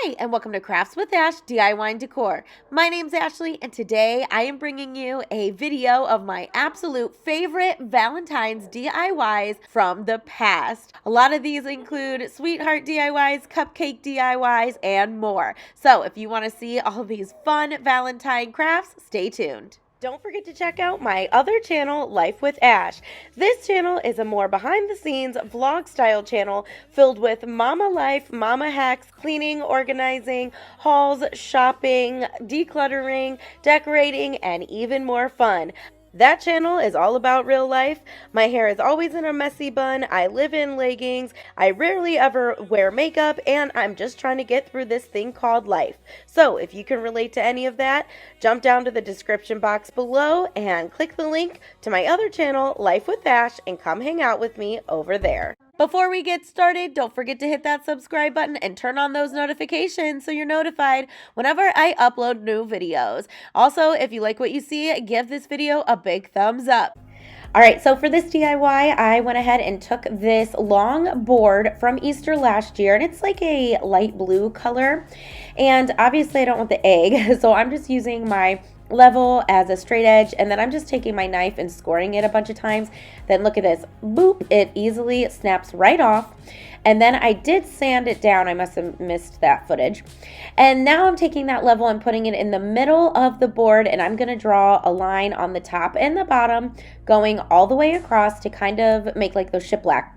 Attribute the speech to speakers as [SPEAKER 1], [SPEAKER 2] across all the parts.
[SPEAKER 1] Hi, and welcome to Crafts with Ash DIY and Decor. My name's Ashley, and today I am bringing you a video of my absolute favorite Valentine's DIYs from the past. A lot of these include sweetheart DIYs, cupcake DIYs, and more. So if you want to see all these fun Valentine crafts, stay tuned. Don't forget to check out my other channel, Life with Ash. This channel is a more behind-the-scenes vlog-style channel filled with mama life, mama hacks, cleaning, organizing, hauls, shopping, decluttering, decorating, and even more fun. That channel is all about real life. My hair is always in a messy bun. I live in leggings. I rarely ever wear makeup, and I'm just trying to get through this thing called life. So if you can relate to any of that, jump down to the description box below and click the link to my other channel, Life with Ash, and come hang out with me over there. Before we get started, don't forget to hit that subscribe button and turn on those notifications so you're notified whenever I upload new videos. Also, if you like what you see, give this video a big thumbs up. All right, so for this DIY, I went ahead and took this long board from Easter last year, and it's like a light blue color. And obviously I don't want the egg, so I'm just using my level as a straight edge, and then I'm just taking my knife and scoring it a bunch of times. Then look at this, boop, it easily snaps right off. And then I did sand it down. I must have missed that footage. And now I'm taking that level and putting it in the middle of the board, and I'm gonna draw a line on the top and the bottom going all the way across to kind of make like those shiplap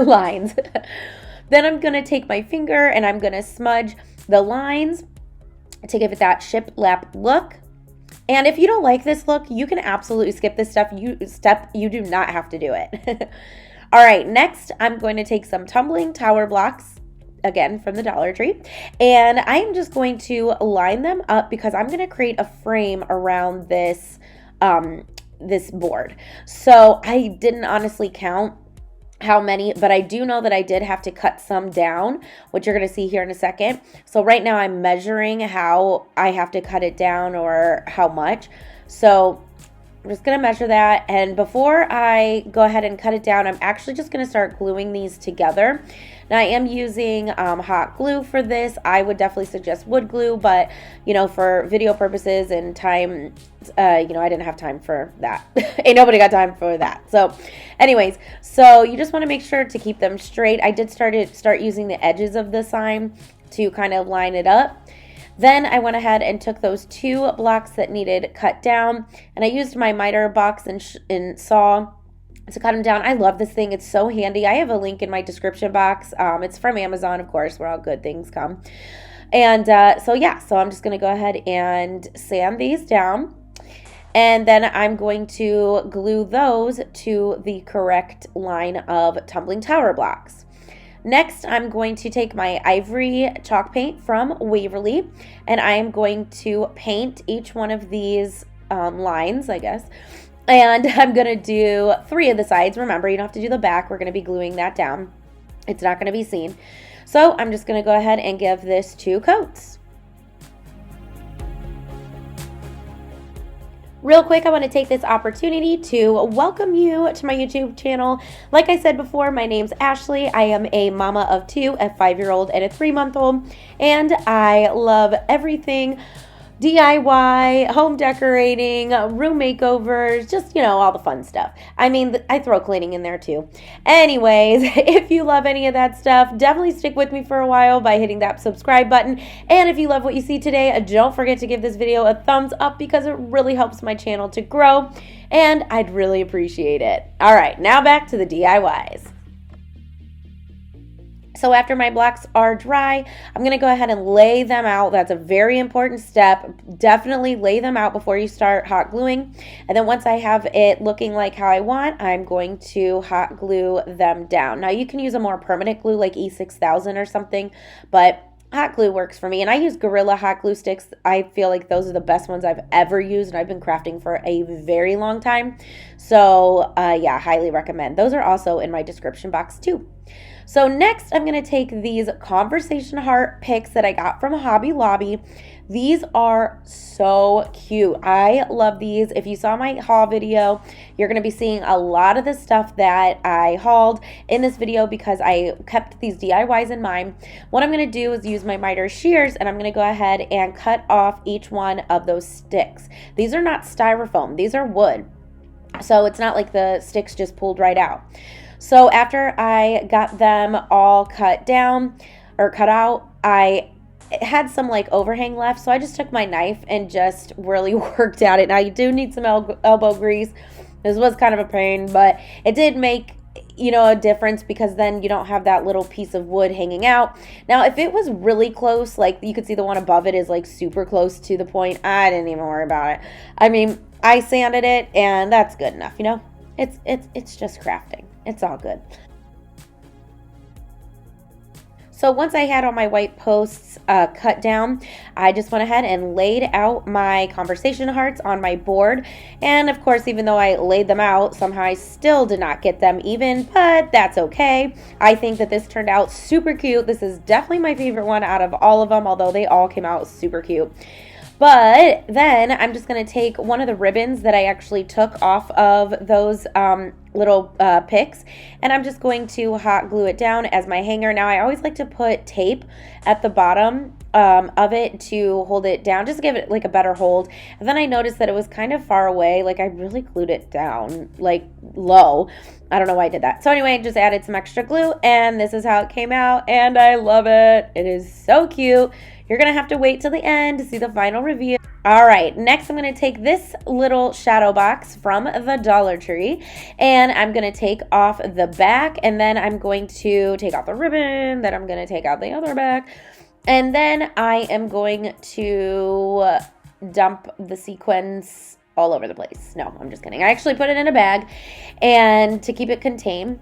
[SPEAKER 1] lines. Then I'm gonna take my finger and I'm gonna smudge the lines to give it that shiplap look. And if you don't like this look, you can absolutely skip this step. You do not have to do it. All right, next I'm going to take some tumbling tower blocks, again from the Dollar Tree, and I am just going to line them up because I'm going to create a frame around this this board. So I didn't honestly count how many, but I do know that I did have to cut some down, which you're going to see here in a second. So right now I'm measuring how I have to cut it down or how much. So I'm just going to measure that, and before I go ahead and cut it down, I'm actually just going to start gluing these together. Now I am using hot glue for this. I would definitely suggest wood glue, but you know, for video purposes and time, I didn't have time for that. Ain't nobody got time for that. So anyways, so you just want to make sure to keep them straight. I did start using the edges of the sign to kind of line it up. Then I went ahead and took those two blocks that needed cut down, and I used my miter box and saw to cut them down. I love this thing. It's so handy. I have a link in my description box. It's from Amazon, of course, where all good things come. And so I'm just going to go ahead and sand these down. And then I'm going to glue those to the correct line of tumbling tower blocks. Next, I'm going to take my ivory chalk paint from Waverly, and I'm going to paint each one of these lines, I guess. And I'm going to do 3 of the sides. Remember, you don't have to do the back. We're going to be gluing that down. It's not going to be seen. So I'm just going to go ahead and give this 2 coats. Real quick, I want to take this opportunity to welcome you to my YouTube channel. Like I said before, my name's Ashley. I am a mama of 2, a 5-year-old and a 3-month-old, and I love everything DIY, home decorating, room makeovers, just, all the fun stuff. I mean, I throw cleaning in there too. Anyways, if you love any of that stuff, definitely stick with me for a while by hitting that subscribe button. And if you love what you see today, don't forget to give this video a thumbs up because it really helps my channel to grow, and I'd really appreciate it. All right, now back to the DIYs. So after my blocks are dry, I'm going to go ahead and lay them out. That's a very important step. Definitely lay them out before you start hot gluing. And then once I have it looking like how I want, I'm going to hot glue them down. Now you can use a more permanent glue like E6000 or something, but hot glue works for me. And I use Gorilla hot glue sticks. I feel like those are the best ones I've ever used, and I've been crafting for a very long time. So yeah, highly recommend. Those are also in my description box too. So next, I'm going to take these conversation heart picks that I got from Hobby Lobby. These are so cute. I love these. If you saw my haul video, you're going to be seeing a lot of the stuff that I hauled in this video because I kept these DIYs in mind. What I'm going to do is use my miter shears, and I'm going to go ahead and cut off each one of those sticks. These are not styrofoam. These are wood. So it's not like the sticks just pulled right out. So after I got them all cut down or cut out, I had some like overhang left. So I just took my knife and just really worked at it. Now you do need some elbow grease. This was kind of a pain, but it did make, you know, a difference because then you don't have that little piece of wood hanging out. Now, if it was really close, like you could see the one above it is like super close to the point, I didn't even worry about it. I mean, I sanded it and that's good enough, you know? It's just crafting. It's all good. So once I had all my white posts cut down, I just went ahead and laid out my conversation hearts on my board. And of course, even though I laid them out, somehow I still did not get them even, but that's okay. I think that this turned out super cute. This is definitely my favorite one out of all of them, although they all came out super cute. But then I'm just going to take one of the ribbons that I actually took off of those little picks, and I'm just going to hot glue it down as my hanger. Now, I always like to put tape at the bottom of it to hold it down, just to give it like a better hold. And then I noticed that it was kind of far away. Like I really glued it down like low. I don't know why I did that. So anyway, I just added some extra glue, and this is how it came out, and I love it. It is so cute. You're going to have to wait till the end to see the final review. All right, next I'm going to take this little shadow box from the Dollar Tree, and I'm going to take off the back, and then I'm going to take off the ribbon, then I'm going to take out the other back, and then I am going to dump the sequins all over the place. No, I'm just kidding. I actually put it in a bag and to keep it contained.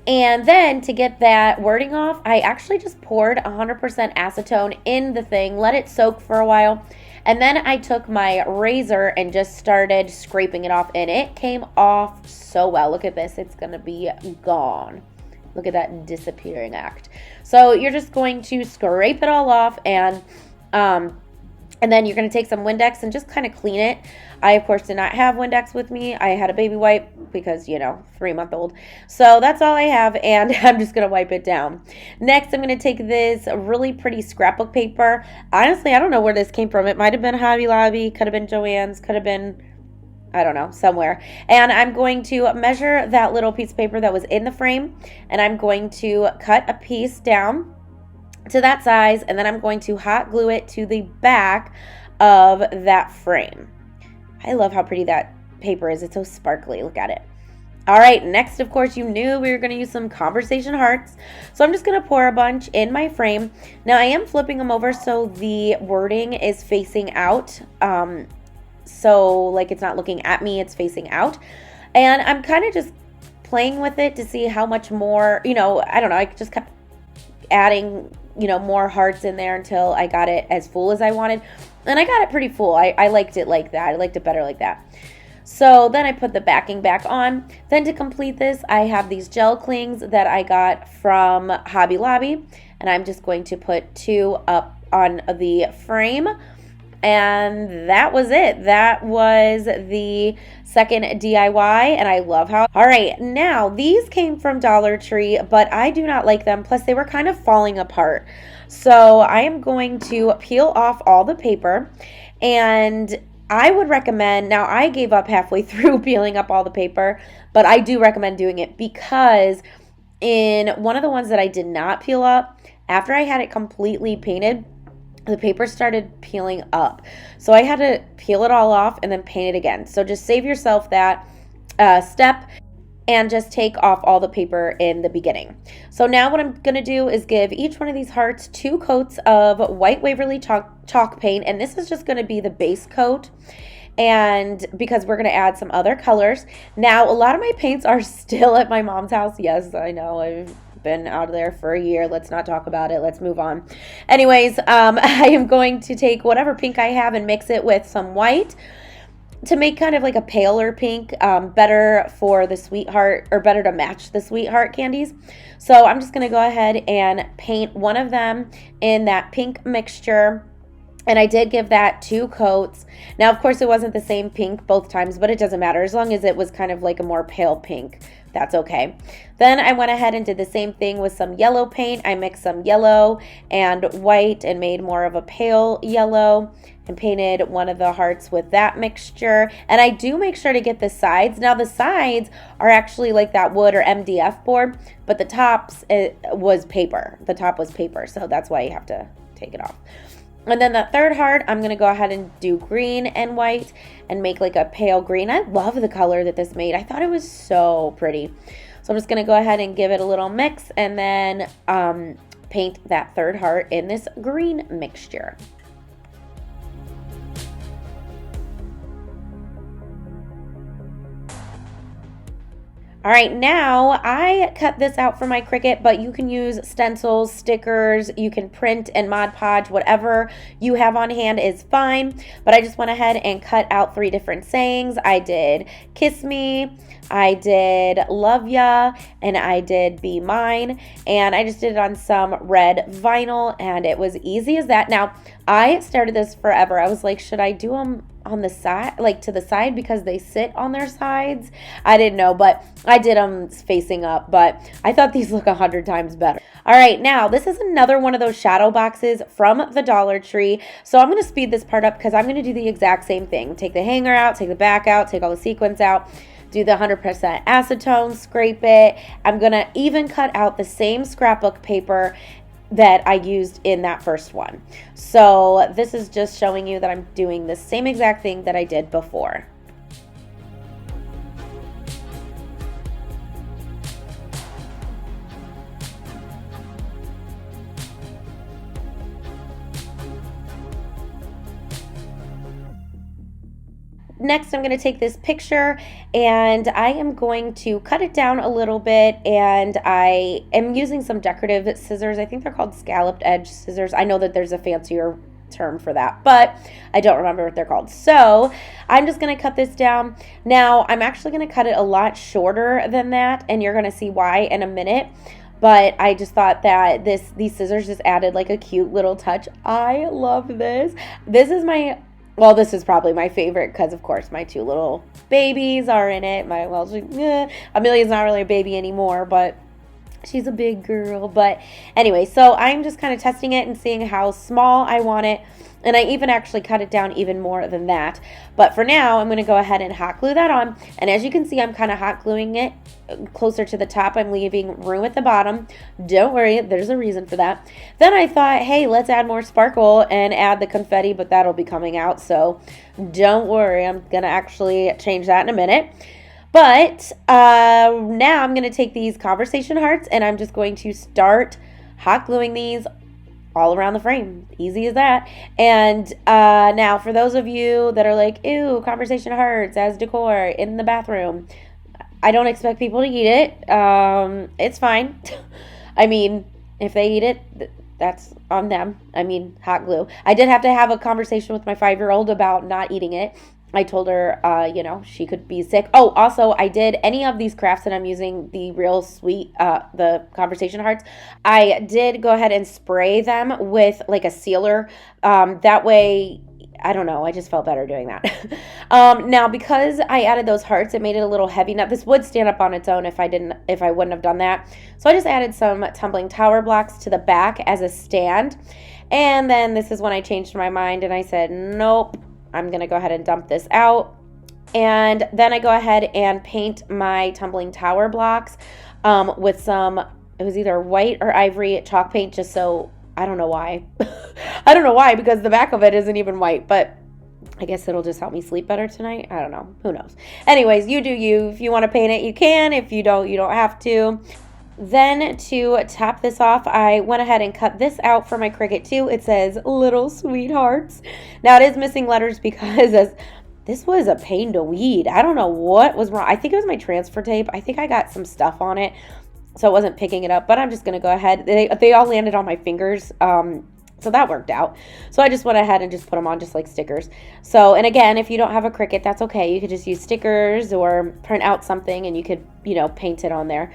[SPEAKER 1] And then to get that wording off, I actually just poured 100% acetone in the thing, let it soak for a while, and then I took my razor and just started scraping it off, and it came off so well. Look at this. It's going to be gone. Look at that disappearing act. So you're just going to scrape it all off, and then you're going to take some Windex and just kind of clean it. I, of course, did not have Windex with me. I had a baby wipe because, you know, 3-month-old. So that's all I have, and I'm just going to wipe it down. Next, I'm going to take this really pretty scrapbook paper. Honestly, I don't know where this came from. It might have been Hobby Lobby, could have been Joann's, could have been, I don't know, somewhere. And I'm going to measure that little piece of paper that was in the frame, and I'm going to cut a piece down to that size, and then I'm going to hot glue it to the back of that frame. I love how pretty that paper is. It's so sparkly. Look at it. All right, next, of course, you knew we were going to use some conversation hearts. So I'm just going to pour a bunch in my frame. Now, I am flipping them over so the wording is facing out. So, like, it's not looking at me, it's facing out. And I'm kind of just playing with it to see how much more, you know, I don't know. I just kept adding, you know, more hearts in there until I got it as full as I wanted. And I got it pretty full. I liked it like that. I liked it better like that. So then I put the backing back on. Then to complete this, I have these gel clings that I got from Hobby Lobby. And I'm just going to put 2 up on the frame. And that was it. That was the second DIY, and I love how. All right, now these came from Dollar Tree, but I do not like them. Plus, they were kind of falling apart. So I am going to peel off all the paper, and I would recommend, now I gave up halfway through peeling up all the paper, but I do recommend doing it because in one of the ones that I did not peel up, after I had it completely painted, the paper started peeling up. So I had to peel it all off and then paint it again. So just save yourself that step and just take off all the paper in the beginning. So now what I'm going to do is give each one of these hearts 2 coats of white Waverly chalk paint. And this is just going to be the base coat. And because we're going to add some other colors. Now, a lot of my paints are still at my mom's house. Yes, I know. I've been out of there for a year. Let's not talk about it. Let's move on. Anyways, I am going to take whatever pink I have and mix it with some white. to make kind of like a paler pink, better for the sweetheart, or better to match the sweetheart candies. So I'm just going to go ahead and paint one of them in that pink mixture. And I did give that 2 coats. Now, of course, it wasn't the same pink both times, but it doesn't matter. As long as it was kind of like a more pale pink, that's okay. Then I went ahead and did the same thing with some yellow paint. I mixed some yellow and white and made more of a pale yellow and painted one of the hearts with that mixture. And I do make sure to get the sides. Now, the sides are actually like that wood or MDF board, but the tops, it was paper. The top was paper, so that's why you have to take it off. And then the third heart, I'm going to go ahead and do green and white and make like a pale green. I love the color that this made. I thought it was so pretty. So I'm just going to go ahead and give it a little mix and then paint that third heart in this green mixture. All right, now I cut this out for my Cricut, but you can use stencils, stickers, you can print and Mod Podge, whatever you have on hand is fine. But I just went ahead and cut out 3 different sayings. I did kiss me, I did love ya, and I did be mine. And I just did it on some red vinyl, and it was easy as that. Now, I started this forever. I was like, should I do them on the side, like to the side, because they sit on their sides? I didn't know, but I did them facing up, but I thought these look 100 times better. All right, now this is another one of those shadow boxes from the Dollar Tree. So I'm going to speed this part up because I'm going to do the exact same thing. Take the hanger out, take the back out, take all the sequins out, do the 100% acetone, scrape it. I'm going to even cut out the same scrapbook paper that I used in that first one. So this is just showing you that I'm doing the same exact thing that I did before. Next, I'm going to take this picture and I am going to cut it down a little bit, and I am using some decorative scissors. I think they're called scalloped edge scissors. I know that there's a fancier term for that, but I don't remember what they're called. So I'm just going to cut this down. Now, I'm actually going to cut it a lot shorter than that, and you're going to see why in a minute. But I just thought that these scissors just added like a cute little touch. I love this. This is my... Well, this is probably my favorite because, of course, my 2 little babies are in it. Amelia's not really a baby anymore, but she's a big girl. But anyway, so I'm just kind of testing it and seeing how small I want it. And I even actually cut it down even more than that. But for now, I'm going to go ahead and hot glue that on. And as you can see, I'm kind of hot gluing it closer to the top. I'm leaving room at the bottom. Don't worry, there's a reason for that. Then I thought, hey, let's add more sparkle and add the confetti, but that'll be coming out. So don't worry, I'm going to actually change that in a minute. But now I'm going to take these conversation hearts and I'm just going to start hot gluing these all around the frame. Easy as that. And now for those of you that are like, ew, conversation hearts as decor in the bathroom, I don't expect people to eat it. It's fine. I mean, if they eat it, that's on them. I mean, hot glue. I did have to have a conversation with my 5-year-old about not eating it. I told her, she could be sick. Oh, also, I did any of these crafts that I'm using, the real sweet, the conversation hearts, I did go ahead and spray them with like a sealer. That way, I don't know, I just felt better doing that. Now, because I added those hearts, it made it a little heavy. Now, this would stand up on its own if I wouldn't have done that. So I just added some tumbling tower blocks to the back as a stand. And then this is when I changed my mind and I said, nope. I'm going to go ahead and dump this out. And then I go ahead and paint my tumbling tower blocks with some, it was either white or ivory chalk paint, just so, I don't know why. I don't know why, because the back of it isn't even white, but I guess it'll just help me sleep better tonight. I don't know. Who knows? Anyways, you do you. If you want to paint it, you can. If you don't, you don't have to. Then to top this off, I went ahead and cut this out for my Cricut too. It says Little Sweethearts. Now it is missing letters because this was a pain to weed. I don't know what was wrong. I think it was my transfer tape. I think I got some stuff on it, so it wasn't picking it up. But I'm just going to go ahead. They all landed on my fingers. So that worked out. So I just went ahead and just put them on just like stickers. So, and again, if you don't have a Cricut, that's okay. You could just use stickers or print out something and you could, you know, paint it on there.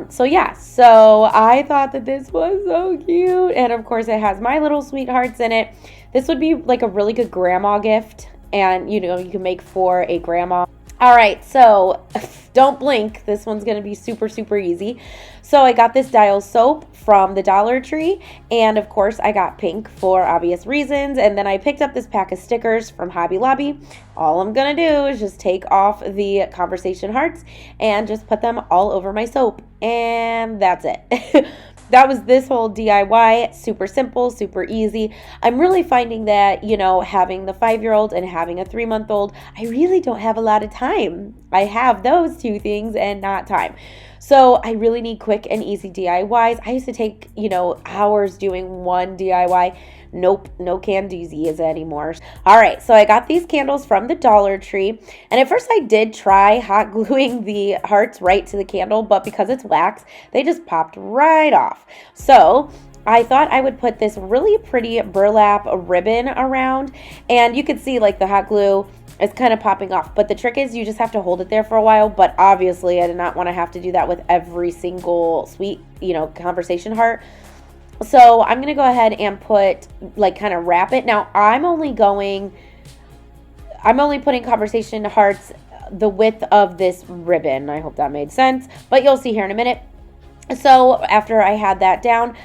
[SPEAKER 1] So yeah, so I thought that this was so cute. And of course it has my little sweethearts in it. This would be like a really good grandma gift. And, you know, you can make for a grandma. All right, so don't blink. This one's going to be super, super easy. So I got this Dial soap from the Dollar Tree. And of course, I got pink for obvious reasons. And then I picked up this pack of stickers from Hobby Lobby. All I'm going to do is just take off the conversation hearts and just put them all over my soap. And that's it. That was this whole DIY. Super simple, super easy. I'm really finding that, you know, having the 5-year-old and having a 3-month-old, I really don't have a lot of time. I have those two things and not time. So I really need quick and easy DIYs. I used to take, you know, hours doing one DIY. Nope, no Candies anymore. All right, so I got these candles from the Dollar Tree. And at first I did try hot gluing the hearts right to the candle, but because it's wax, they just popped right off. So I thought I would put this really pretty burlap ribbon around, and you could see like the hot glue is kind of popping off. But the trick is you just have to hold it there for a while. But obviously I did not want to have to do that with every single sweet, you know, conversation heart. So I'm going to go ahead and put, like, kind of wrap it. Now, I'm only putting conversation hearts the width of this ribbon. I hope that made sense, but you'll see here in a minute. So after I had that down,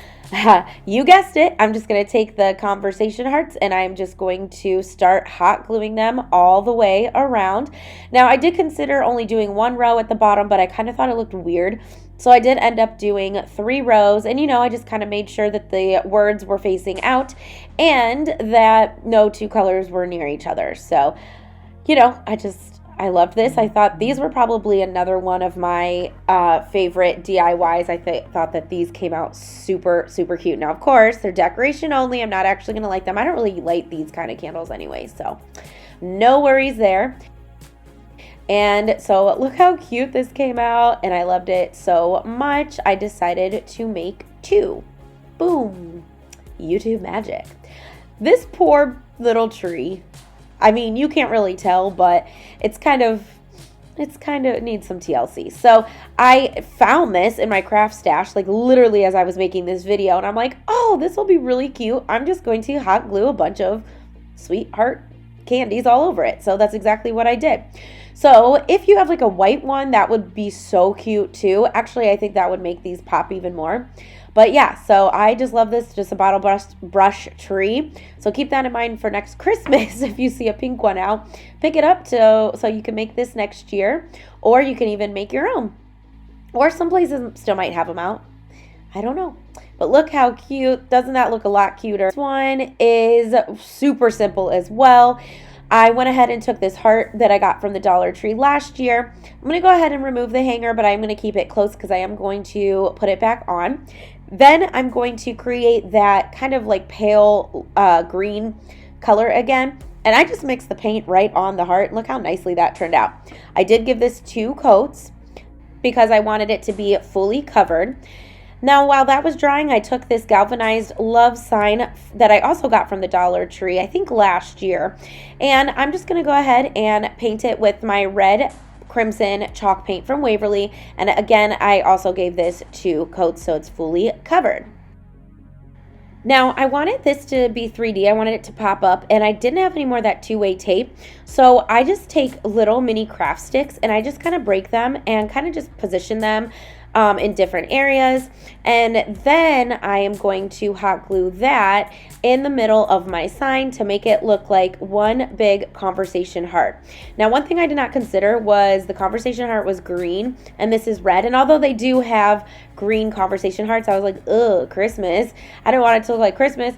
[SPEAKER 1] you guessed it, I'm just going to take the conversation hearts and I'm just going to start hot gluing them all the way around. Now, I did consider only doing 1 row at the bottom, but I kind of thought it looked weird. So I did end up doing 3 rows, and, you know, I just kind of made sure that the words were facing out and that no 2 colors were near each other. So, you know, I loved this. I thought these were probably another one of my favorite DIYs. I thought that these came out super, super cute. Now, of course, they're decoration only. I'm not actually going to light them. I don't really light these kind of candles anyway, so no worries there. And so look how cute this came out, and I loved it so much. I decided to make 2. Boom. YouTube magic. This poor little tree, I mean, you can't really tell, but it's kind of needs some TLC. So I found this in my craft stash, like literally as I was making this video, and I'm like, oh, this will be really cute. I'm just going to hot glue a bunch of sweetheart candies all over it. So that's exactly what I did. So if you have like a white one, that would be so cute too. Actually, I think that would make these pop even more. But yeah, so I just love this, just a bottle brush tree. So keep that in mind for next Christmas. If you see a pink one out, pick it up so you can make this next year, or you can even make your own. Or some places still might have them out. I don't know. But look how cute. Doesn't that look a lot cuter? This one is super simple as well. I went ahead and took this heart that I got from the Dollar Tree last year. I'm going to go ahead and remove the hanger, but I'm going to keep it close because I am going to put it back on. Then I'm going to create that kind of like pale green color again. And I just mixed the paint right on the heart. Look how nicely that turned out. I did give this 2 coats because I wanted it to be fully covered. Now, while that was drying, I took this galvanized love sign that I also got from the Dollar Tree, I think last year. And I'm just going to go ahead and paint it with my red crimson chalk paint from Waverly. And again, I also gave this 2 coats so it's fully covered. Now, I wanted this to be 3D. I wanted it to pop up, and I didn't have any more of that 2-way tape. So I just take little mini craft sticks, and I just kind of break them and kind of just position them in different areas. And then I am going to hot glue that in the middle of my sign to make it look like one big conversation heart. Now, one thing I did not consider was the conversation heart was green and this is red. And although they do have green conversation hearts, I was like, ugh, Christmas. I don't want it to look like Christmas.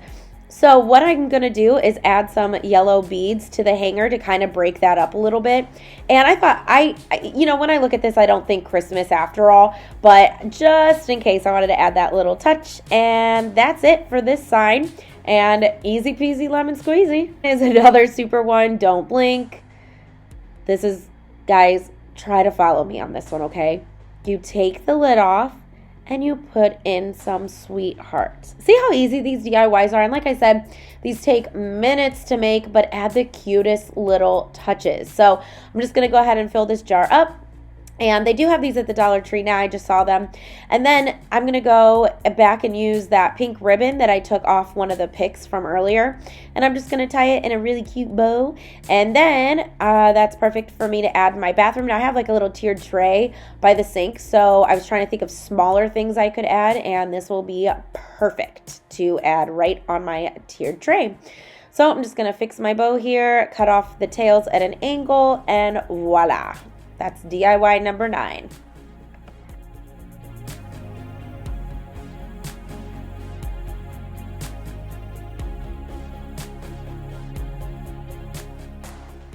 [SPEAKER 1] So what I'm going to do is add some yellow beads to the hanger to kind of break that up a little bit. And I thought, you know, when I look at this, I don't think Christmas after all, but just in case, I wanted to add that little touch. And that's it for this sign. And easy peasy lemon squeezy is another super one. Don't blink. This is, guys, try to follow me on this one, okay? You take the lid off and you put in some sweethearts. See how easy these DIYs are? And like I said, these take minutes to make, but add the cutest little touches. So I'm just gonna go ahead and fill this jar up. And they do have these at the Dollar Tree now. I just saw them. And then I'm going to go back and use that pink ribbon that I took off one of the pics from earlier. And I'm just going to tie it in a really cute bow. And then that's perfect for me to add in my bathroom. Now I have like a little tiered tray by the sink. So I was trying to think of smaller things I could add. And this will be perfect to add right on my tiered tray. So I'm just going to fix my bow here, cut off the tails at an angle, and voila. That's DIY number 9.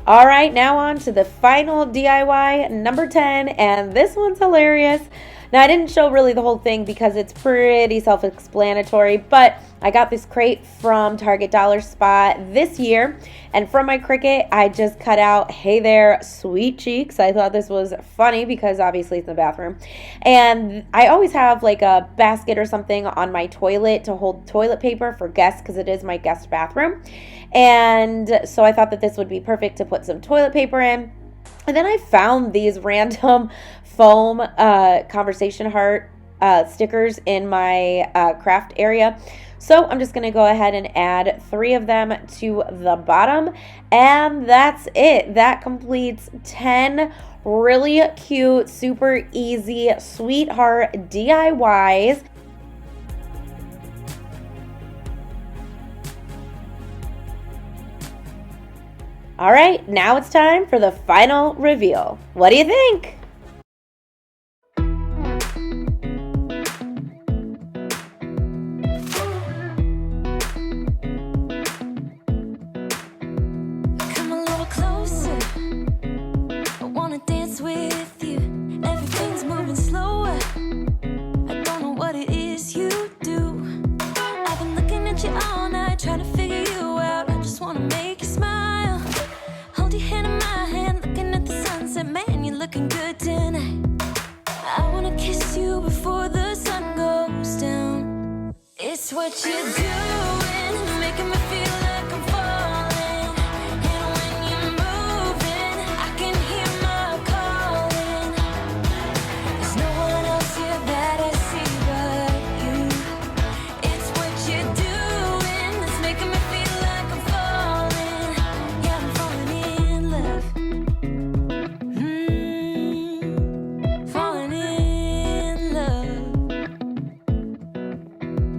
[SPEAKER 1] All right, now on to the final DIY, number 10, and this one's hilarious. Now, I didn't show really the whole thing because it's pretty self-explanatory, but I got this crate from Target Dollar Spot this year, and from my Cricut, I just cut out, hey there, sweet cheeks. I thought this was funny because obviously it's in the bathroom, and I always have like a basket or something on my toilet to hold toilet paper for guests because it is my guest bathroom, and so I thought that this would be perfect to put some toilet paper in. And then I found these random foam conversation heart stickers in my craft area. So I'm just going to go ahead and add 3 of them to the bottom. And that's it. That completes 10 really cute, super easy, sweetheart DIYs. All right, now it's time for the final reveal. What do you think?
[SPEAKER 2] Come a little closer. I wanna dance with you. Everything's moving slower. I don't know what it is you do. I've been looking at you all night, trying to figure you out. I just wanna make you smile. Hold your hand in my hand, looking at the sunset. Man, you're looking good tonight. I wanna kiss you before the sun goes down. It's what you're doing, making me feel like I'm falling. And when you're moving, I can hear my calling. There's no one else here that I see but you. It's what you're doing that's making me feel like I'm falling. Yeah, I'm falling in love. Falling in love.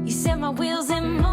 [SPEAKER 2] You set my wheels in motion.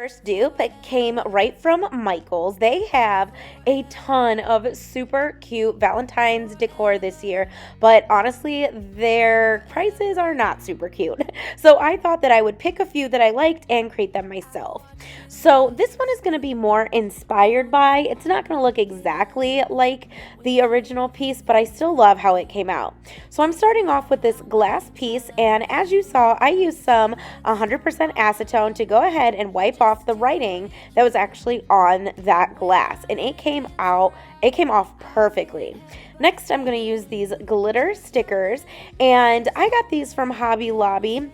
[SPEAKER 1] First dupe came right from Michaels. They have a ton of super cute Valentine's decor this year, but honestly, their prices are not super cute. So I thought that I would pick a few that I liked and create them myself. So this one is going to be more inspired by, it's not going to look exactly like the original piece, but I still love how it came out. So I'm starting off with this glass piece, and as you saw, I used some 100% acetone to go ahead and wipe off the writing that was actually on that glass, and it came off perfectly. Next, I'm going to use these glitter stickers, and I got these from Hobby Lobby,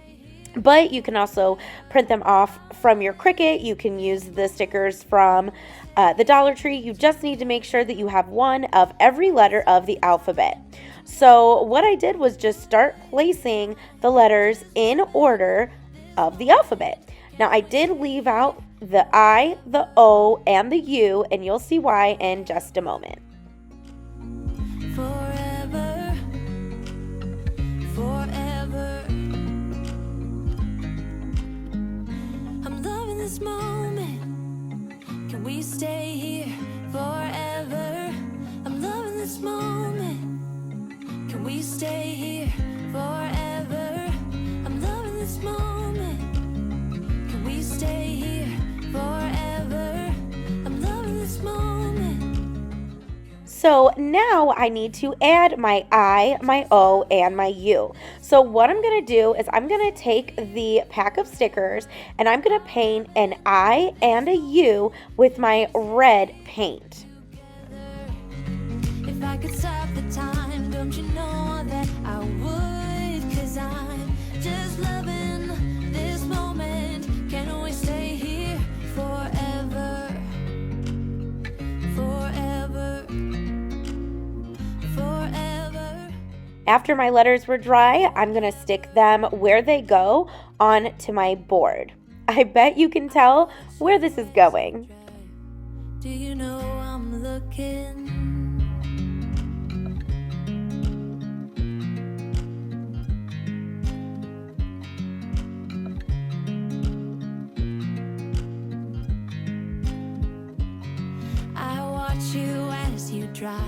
[SPEAKER 1] but you can also print them off from your Cricut. You can use the stickers from the Dollar Tree. You just need to make sure that you have one of every letter of the alphabet. So what I did was just start placing the letters in order of the alphabet. Now I did leave out the I, the O, and the U, and you'll see why in just a moment.
[SPEAKER 2] Forever, forever. I'm loving this moment. Can we stay here forever? I'm loving this moment. Can we stay here forever? I'm loving this moment. Can we stay here forever? I'm loving this moment.
[SPEAKER 1] So now I need to add my I, my O, and my U. So what I'm going to do is I'm going to take the pack of stickers and I'm going to paint an I and a U with my red paint.
[SPEAKER 2] If I could stop the time, don't you know that I would? 'Cause I'm just loving this moment. Can we stay here forever? Forever. Forever.
[SPEAKER 1] After my letters were dry, I'm going to stick them where they go onto my board. I bet you can tell where this is going.
[SPEAKER 2] Do you know I'm looking? I watch you as you drive.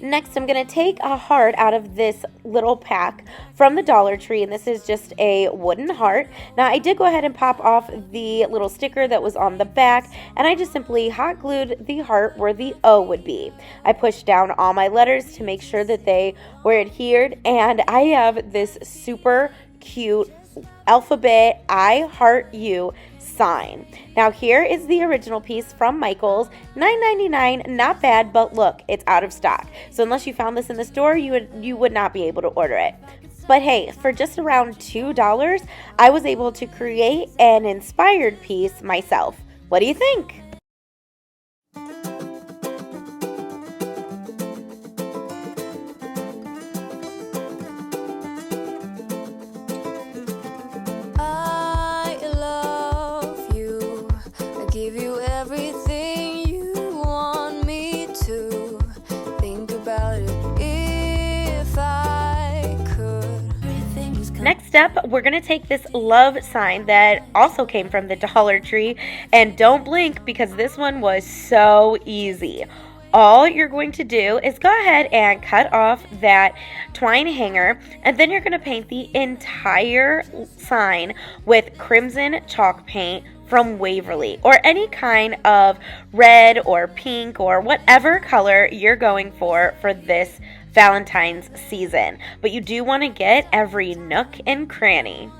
[SPEAKER 1] Next, I'm going to take a heart out of this little pack from the Dollar Tree, and this is just a wooden heart. Now, I did go ahead and pop off the little sticker that was on the back, and I just simply hot glued the heart where the O would be. I pushed down all my letters to make sure that they were adhered, and I have this super cute alphabet I heart you sign. Now here is the original piece from Michaels, $9.99, not bad, but look, it's out of stock. So unless you found this in the store, you would not be able to order it. But hey, for just around $2, I was able to create an inspired piece myself. What do you think?
[SPEAKER 2] I love you. I give you everything you want me to. Think about it if I could. Everything's
[SPEAKER 1] Next up, we're going to take this love sign that also came from the Dollar Tree, and don't blink because this one was so easy. All you're going to do is go ahead and cut off that twine hanger, and then you're going to paint the entire sign with crimson chalk paint from Waverly, or any kind of red or pink or whatever color you're going for this Valentine's season. But you do want to get every nook and cranny.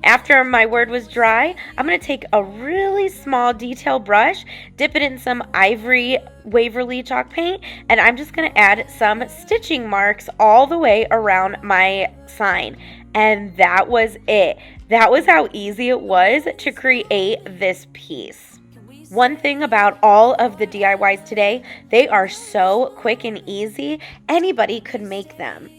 [SPEAKER 1] After my word was dry, I'm going to take a really small detail brush, dip it in some ivory Waverly chalk paint, and I'm just going to add some stitching marks all the way around my sign. And that was it. That was how easy it was to create this piece. One thing about all of the DIYs today, they are so quick and easy, anybody could make them.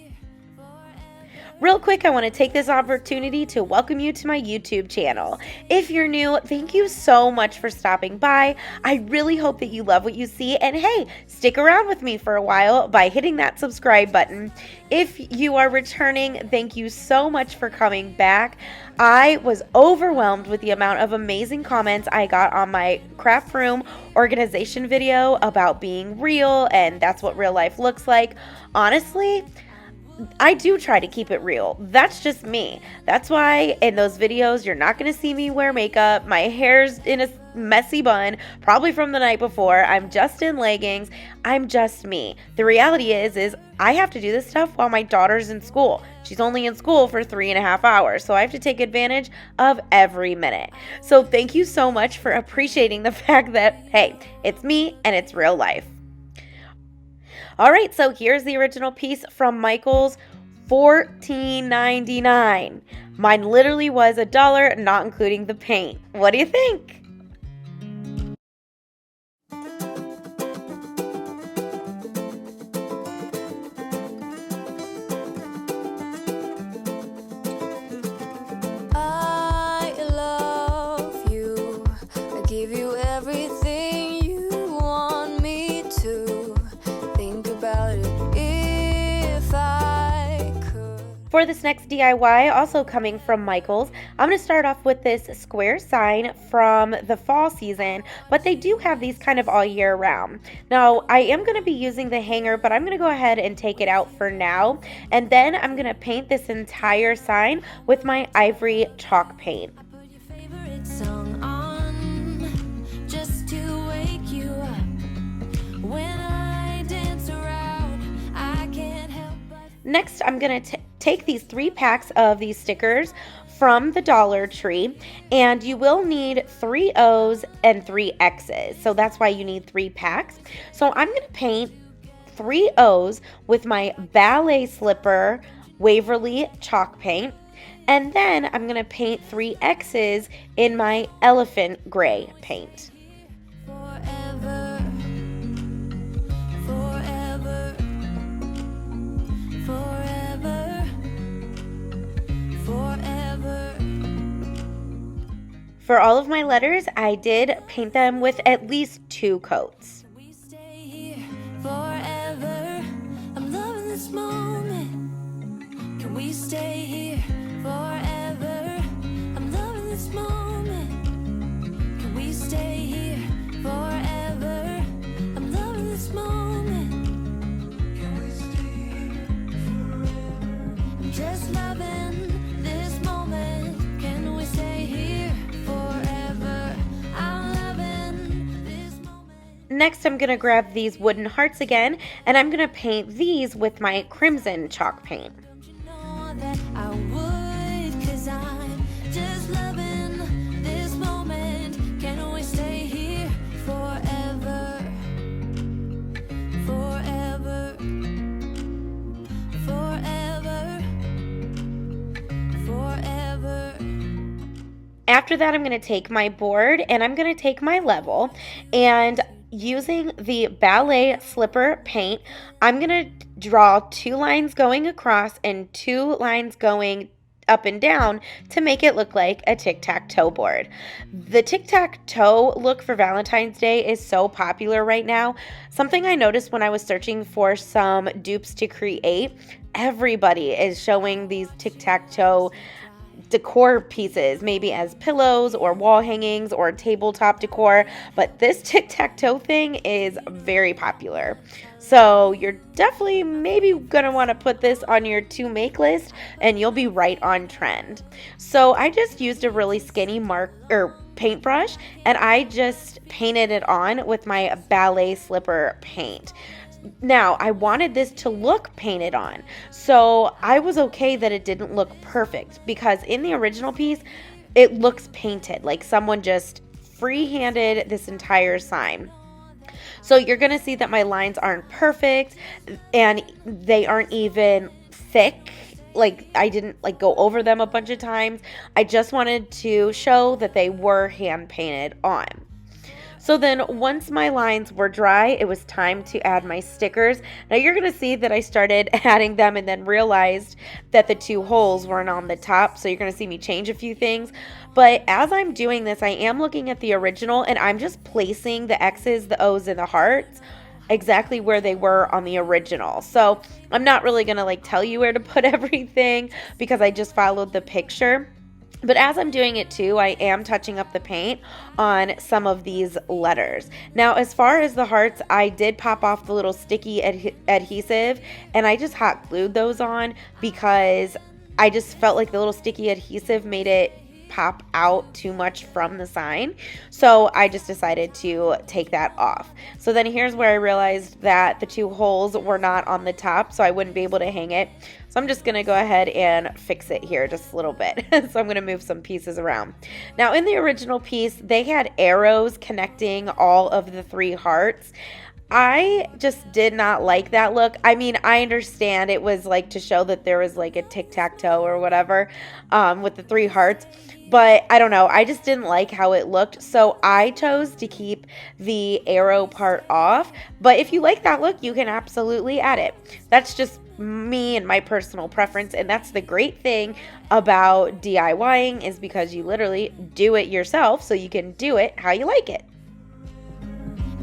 [SPEAKER 1] Real quick, I want to take this opportunity to welcome you to my YouTube channel. If you're new, thank you so much for stopping by. I really hope that you love what you see, and hey, stick around with me for a while by hitting that subscribe button. If you are returning, thank you so much for coming back. I was overwhelmed with the amount of amazing comments I got on my craft room organization video about being real, and that's what real life looks like. Honestly, I do try to keep it real. That's just me. That's why in those videos, you're not going to see me wear makeup. My hair's in a messy bun, probably from the night before. I'm just in leggings. I'm just me. The reality is I have to do this stuff while my daughter's in school. She's only in school for 3.5 hours, so I have to take advantage of every minute. So thank you so much for appreciating the fact that, hey, it's me and it's real life. All right, so here's the original piece from Michael's, $14.99. Mine literally was $1, not including the paint. What do you think?
[SPEAKER 2] I love you. I give you everything you want me to. Think about it if I could.
[SPEAKER 1] For this next DIY, also coming from Michael's, I'm going to start off with this square sign from the fall season, but they do have these kind of all year round. Now, I am going to be using the hanger, but I'm going to go ahead and take it out for now, and then I'm going to paint this entire sign with my ivory chalk paint.
[SPEAKER 2] Put your favorite song on just to wake you up. When I dance around, I can't help but.
[SPEAKER 1] Next, I'm going to take these 3 packs of these stickers from the Dollar Tree, and you will need 3 O's and 3 X's. So that's why you need 3 packs. So I'm going to paint 3 O's with my ballet slipper Waverly chalk paint, and then I'm going to paint 3 X's in my elephant gray paint.
[SPEAKER 2] Forever, forever, forever, forever.
[SPEAKER 1] For all of my letters, I did paint them with at least 2 coats.
[SPEAKER 2] We stay here forever. I'm loving this moment. Can we stay here forever? I'm loving this moment. Can we stay here forever? I'm loving this moment. Can we stay here forever? I'm just loving this moment. Can we stay here forever? I'm loving this moment.
[SPEAKER 1] Next, I'm going to grab these wooden hearts again, and I'm going to paint these with my crimson chalk paint.
[SPEAKER 2] You know that I would, 'cause I'm just loving this moment. Can we stay here forever? Forever. Forever. Forever.
[SPEAKER 1] After that, I'm going to take my board and I'm going to take my level, and using the ballet slipper paint, I'm going to draw 2 lines going across and 2 lines going up and down to make it look like a Tic Tac Toe board. The Tic Tac Toe look for Valentine's Day is so popular right now. Something I noticed when I was searching for some dupes to create, everybody is showing these Tic Tac Toe decor pieces, maybe as pillows or wall hangings or tabletop decor, but this tic-tac-toe thing is very popular. So you're definitely maybe gonna want to put this on your to make list and you'll be right on trend. So I just used a really skinny paintbrush and I just painted it on with my ballet slipper paint. Now, I wanted this to look painted on, so I was okay that it didn't look perfect because in the original piece, it looks painted, like someone just free-handed this entire sign. So you're going to see that my lines aren't perfect and they aren't even thick. Like I didn't go over them a bunch of times. I just wanted to show that they were hand painted on. So then once my lines were dry, it was time to add my stickers. Now you're going to see that I started adding them and then realized that the two holes weren't on the top. So you're going to see me change a few things. But as I'm doing this, I am looking at the original and I'm just placing the X's, the O's, and the hearts exactly where they were on the original. So I'm not really going to like tell you where to put everything because I just followed the picture. But as I'm doing it too, I am touching up the paint on some of these letters. Now, as far as the hearts, I did pop off the little sticky adhesive and I just hot glued those on because I just felt like the little sticky adhesive made it pop out too much from the sign. So I just decided to take that off. So then here's where I realized that the two holes were not on the top, so I wouldn't be able to hang it. So I'm just going to go ahead and fix it here just a little bit. So I'm going to move some pieces around. Now in the original piece, they had arrows connecting all of the three hearts. I just did not like that look. I mean, I understand it was like to show that there was like a tic tac toe or whatever with the three hearts. But I don't know. I just didn't like how it looked. So I chose to keep the arrow part off. But if you like that look, you can absolutely add it. That's just me and my personal preference. And that's the great thing about DIYing is because you literally do it yourself. So you can do it how you like it.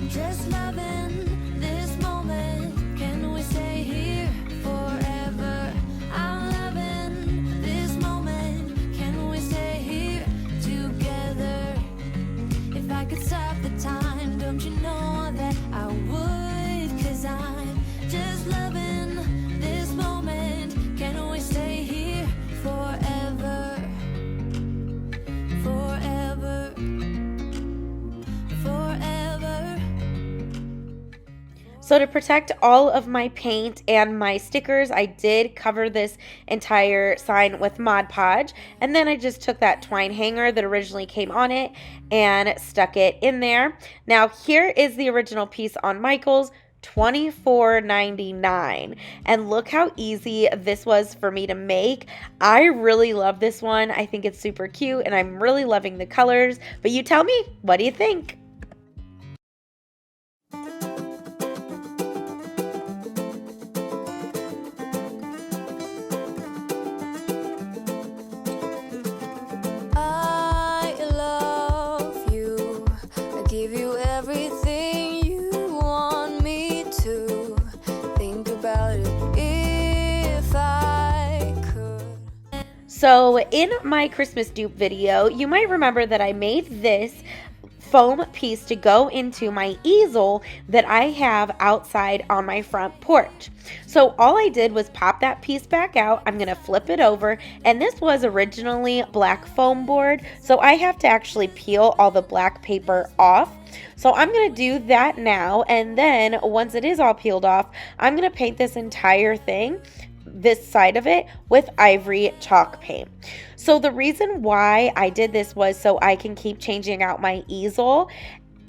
[SPEAKER 2] Just loving this moment. Can we stay here forever? I'm loving this moment. Can we stay here together? If I could stop the time, don't you know that I would? 'Cause I'm just loving this moment. Can we stay here forever? Forever. Forever.
[SPEAKER 1] So to protect all of my paint and my stickers, I did cover this entire sign with Mod Podge. And then I just took that twine hanger that originally came on it and stuck it in there. Now here is the original piece on Michael's, $24.99. And look how easy this was for me to make. I really love this one. I think it's super cute and I'm really loving the colors. But you tell me, what do you think?
[SPEAKER 2] I love you. I give you everything you want me to. Think about it if I could.
[SPEAKER 1] So in my Christmas dupe video, you might remember that I made this foam piece to go into my easel that I have outside on my front porch. So all I did was pop that piece back out. I'm going to flip it over, and this was originally black foam board, so I have to actually peel all the black paper off. So I'm going to do that now, and then once it is all peeled off, I'm going to paint this entire thing, this side of it, with ivory chalk paint. So the reason why I did this was so I can keep changing out my easel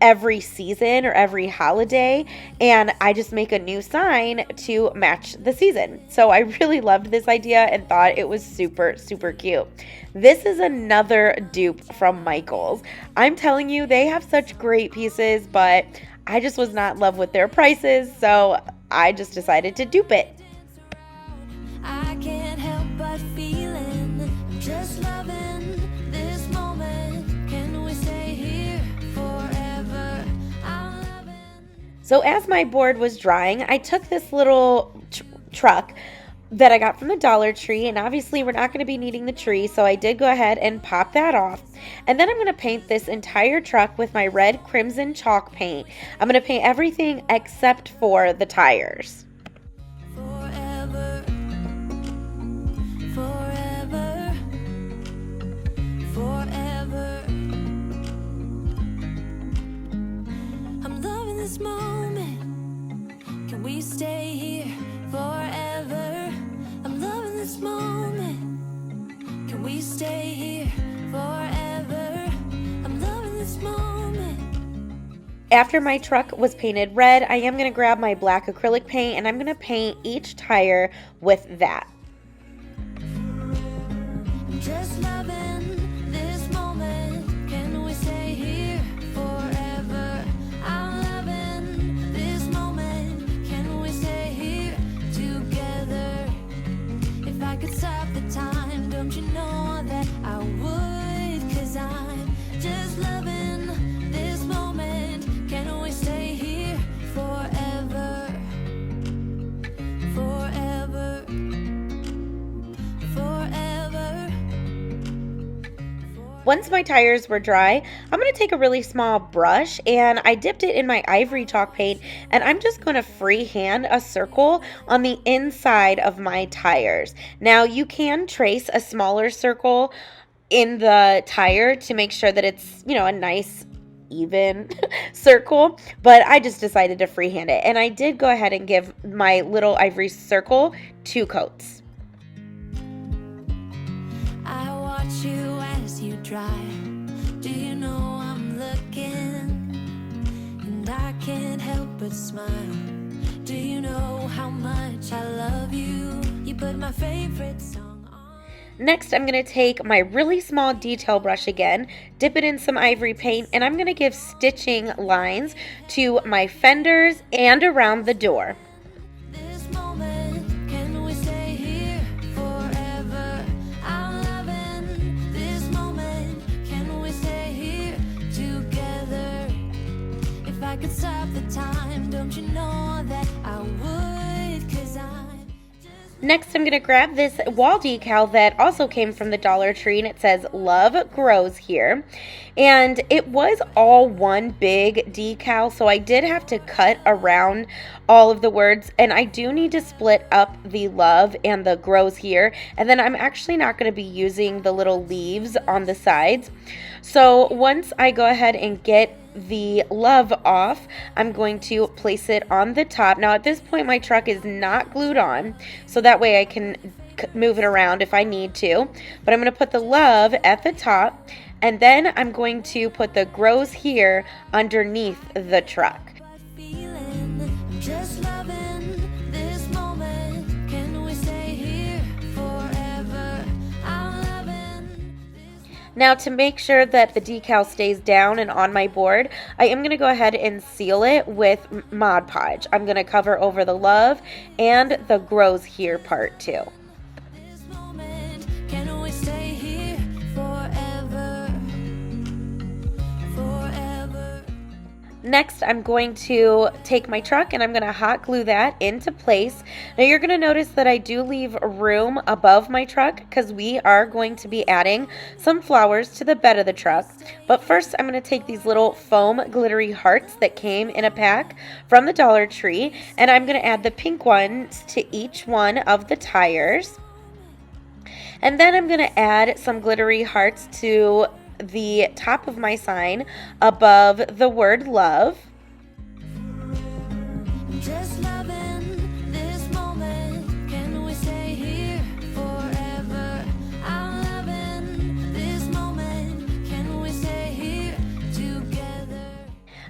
[SPEAKER 1] every season or every holiday, and I just make a new sign to match the season. So I really loved this idea and thought it was super, super cute. This is another dupe from Michael's. I'm telling you, they have such great pieces, but I just was not in love with their prices, so I just decided to dupe it.
[SPEAKER 2] I can't help but feeling. I'm just loving this moment. Can we stay here forever? I'm loving.
[SPEAKER 1] So as my board was drying, I took this little truck that I got from the Dollar Tree, and obviously we're not going to be needing the tree, so I did go ahead and pop that off. And then I'm going to paint this entire truck with my red crimson chalk paint. I'm going to paint everything except for the tires.
[SPEAKER 2] Forever, forever, forever. I'm loving this moment. Can we stay here forever? I'm loving this moment. Can we stay here forever? I'm loving this moment.
[SPEAKER 1] After my truck was painted red, I am going to grab my black acrylic paint and I'm going to paint each tire with that.
[SPEAKER 2] I'm just loving this moment. Can we stay here forever?
[SPEAKER 1] Once my tires were dry, I'm going to take a really small brush and I dipped it in my ivory chalk paint, and I'm just going to freehand a circle on the inside of my tires. Now you can trace a smaller circle in the tire to make sure that it's, a nice even circle, but I just decided to freehand it, and I did go ahead and give my little ivory circle 2 coats.
[SPEAKER 2] I watch you as you drive. Do you know I'm looking? And I can't help but smile. Do you know how much I love you? You put my favorite song on.
[SPEAKER 1] Next, I'm going to take my really small detail brush again, dip it in some ivory paint, and I'm going to give stitching lines to my fenders and around the door.
[SPEAKER 2] This moment, can we stay here forever? I'm loving this moment. Can we stay here together? If I could stop the time, don't you know that I would? 'Cause I'm just
[SPEAKER 1] Next, I'm going to grab this wall decal that also came from the Dollar Tree, and it says "Love Grows Here." And it was all one big decal, so I did have to cut around all of the words, and I do need to split up the love and the grows here, and then I'm actually not going to be using the little leaves on the sides. So once I go ahead and get the love off, I'm going to place it on the top. Now at this point my truck is not glued on, so that way I can move it around if I need to, but I'm going to put the love at the top, and then I'm going to put the grows here underneath the truck.
[SPEAKER 2] feeling. I'm just loving this moment. Can we stay here forever? I'm loving this.
[SPEAKER 1] Now, to make sure that the decal stays down and on my board, I am going to go ahead and seal it with Mod Podge. I'm going to cover over the love and the grows here part too.
[SPEAKER 2] This moment, can we stay here forever? Forever.
[SPEAKER 1] Next, I'm going to take my truck and I'm going to hot glue that into place. Now, you're going to notice that I do leave room above my truck because we are going to be adding some flowers to the bed of the truck. But first, I'm going to take these little foam glittery hearts that came in a pack from the Dollar Tree, and I'm going to add the pink ones to each one of the tires. And then I'm going to add some glittery hearts to the top of my sign above the word love.
[SPEAKER 2] I'm just loving this moment. Can we stay here forever? I'm loving this moment. Can we stay here together?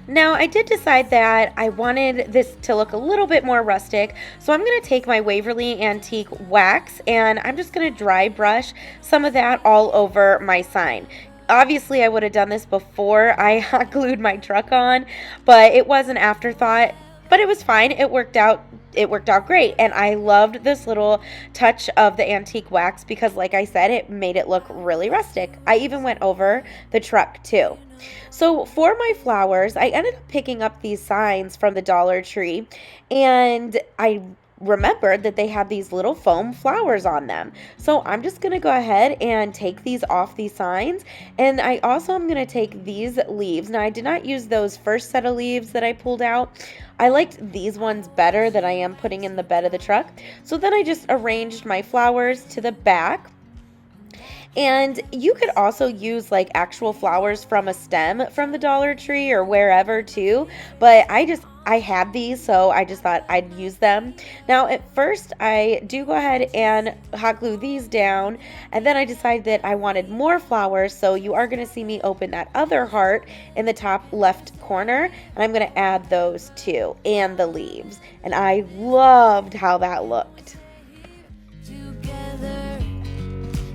[SPEAKER 1] Now, I did decide that I wanted this to look a little bit more rustic, so I'm going to take my Waverly Antique wax and I'm just going to dry brush some of that all over my sign. Obviously, I would have done this before I hot glued my truck on, but it was an afterthought. But it was fine. It worked out great, and I loved this little touch of the antique wax because, like I said, it made it look really rustic. I even went over the truck too. So for my flowers, I ended up picking up these signs from the Dollar Tree, and I remembered that they had these little foam flowers on them. So I'm just going to go ahead and take these off these signs, and I also am going to take these leaves. Now, I did not use those first set of leaves that I pulled out. I liked these ones better that I am putting in the bed of the truck. So then I just arranged my flowers to the back. And you could also use like actual flowers from a stem from the Dollar Tree or wherever too, but I had these, so I just thought I'd use them. Now, at first, I do go ahead and hot glue these down, and then I decided that I wanted more flowers, so you are going to see me open that other heart in the top left corner, and I'm going to add those too, and the leaves. And I loved how that looked.
[SPEAKER 2] Together,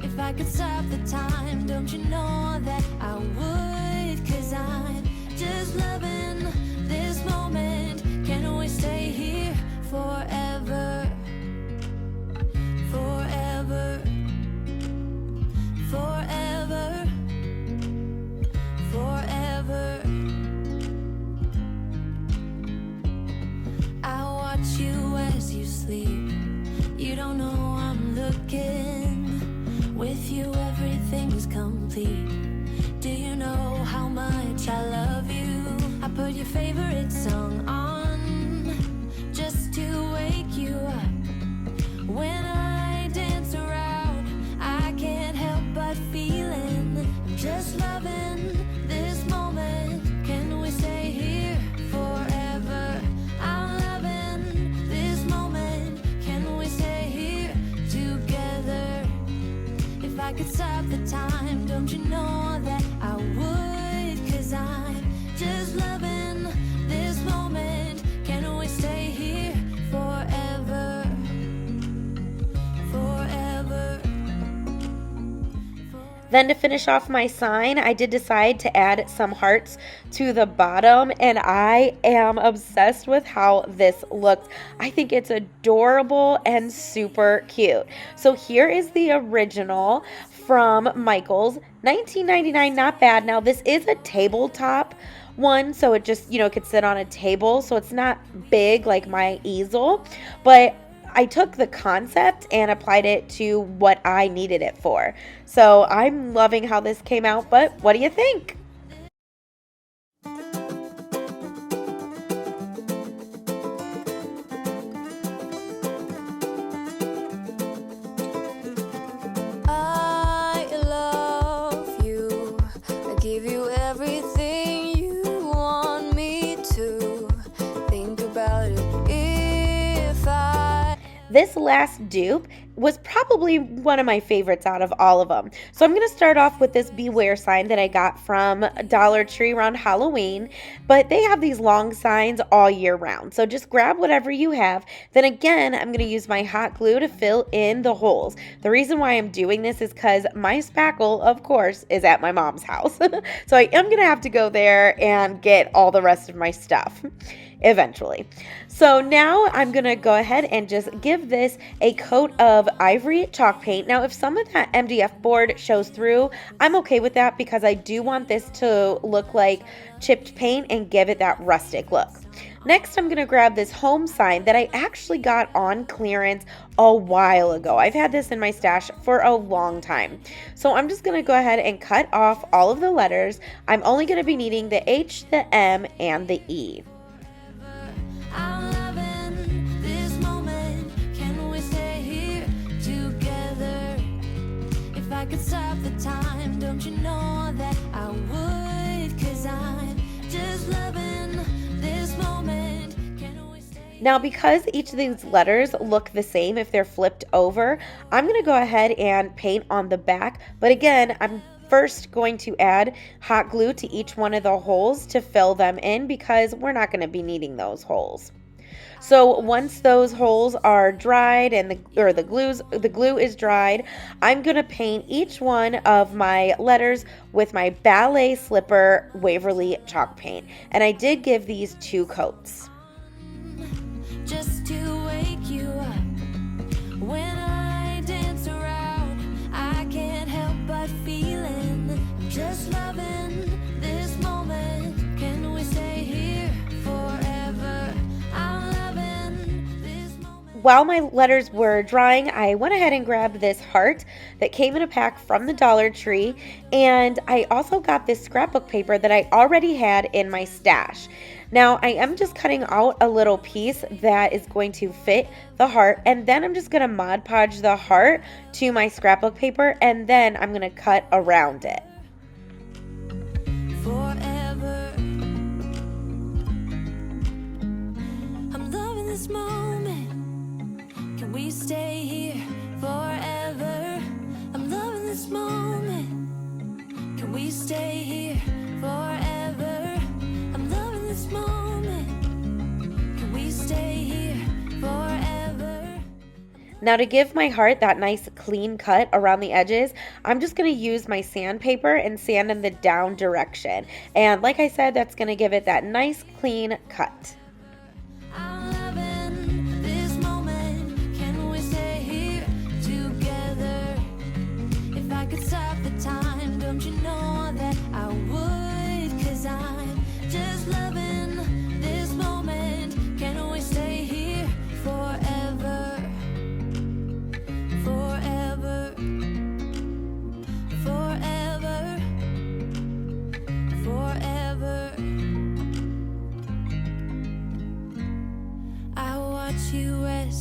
[SPEAKER 2] if I could stop the time, don't you know that I would? 'Cause I'm just loving this moment. Can we stay here forever? Forever. Forever. Forever. I watch you as you sleep. You don't know I'm looking. With you everything's complete. I put your favorite song on just to wake you up. When I dance around, I can't help but feeling I'm just loving this moment. Can we stay here forever? I'm loving this moment. Can we stay here together? If I could stop the time, don't you know that I would? 'Cause I'm just loving this moment. Can we stay here forever? Forever.
[SPEAKER 1] Then to finish off my sign, I did decide to add some hearts to the bottom, and I am obsessed with how this looks. I think it's adorable and super cute. So here is the original from Michael's, $19.99, not bad. Now this is a tabletop one, so it just, it could sit on a table, so it's not big like my easel, but I took the concept and applied it to what I needed it for. So I'm loving how this came out, but what do you think?
[SPEAKER 2] I love you. I give you everything you want me to. Think about it if I.
[SPEAKER 1] This last dupe was probably one of my favorites out of all of them. So I'm going to start off with this Beware sign that I got from Dollar Tree around Halloween, but they have these long signs all year round. So just grab whatever you have. Then again, I'm going to use my hot glue to fill in the holes. The reason why I'm doing this is because my spackle, of course, is at my mom's house. So I am going to have to go there and get all the rest of my stuff eventually. So now I'm going to go ahead and just give this a coat of ivory chalk paint. Now, if some of that MDF board shows through, I'm okay with that because I do want this to look like chipped paint and give it that rustic look. Next, I'm going to grab this home sign that I actually got on clearance a while ago. I've had this in my stash for a long time. So I'm just going to go ahead and cut off all of the letters. I'm only going to be needing the H, the M, and the E.
[SPEAKER 2] I'm loving this moment. Can we stay here together? If I could stop the time, don't you know that I would? 'Cause I'm just loving this moment. Can we stay?
[SPEAKER 1] Now, because each of these letters look the same if they're flipped over, I'm going to go ahead and paint on the back. But again, I'm first going to add hot glue to each one of the holes to fill them in because we're not going to be needing those holes. So once those holes are dried and the glue is dried, I'm going to paint each one of my letters with my Ballet Slipper Waverly chalk paint. And I did give these 2 coats.
[SPEAKER 2] Just to wake you up. When I dance around, I can't help but feeling I'm just loving this moment. Can we stay here forever? I'm loving this moment.
[SPEAKER 1] While my letters were drying, I went ahead and grabbed this heart that came in a pack from the Dollar Tree, and I also got this scrapbook paper that I already had in my stash. Now, I am just cutting out a little piece that is going to fit the heart, and then I'm just going to Mod Podge the heart to my scrapbook paper, and then I'm going to cut around it.
[SPEAKER 2] Forever. I'm loving this moment. Can we stay here forever? I'm loving this moment. Can we stay here forever? I'm loving this moment. Can we stay here forever?
[SPEAKER 1] Now, to give my heart that nice clean cut around the edges, I'm just going to use my sandpaper and sand in the down direction. And like I said, that's going to give it that nice clean cut.
[SPEAKER 2] I'm loving this moment. Can we stay here together? If I could stop the time, don't you know that I would? 'Cause I'm just loving this moment. Can we stay here forever? Forever. Forever. Forever.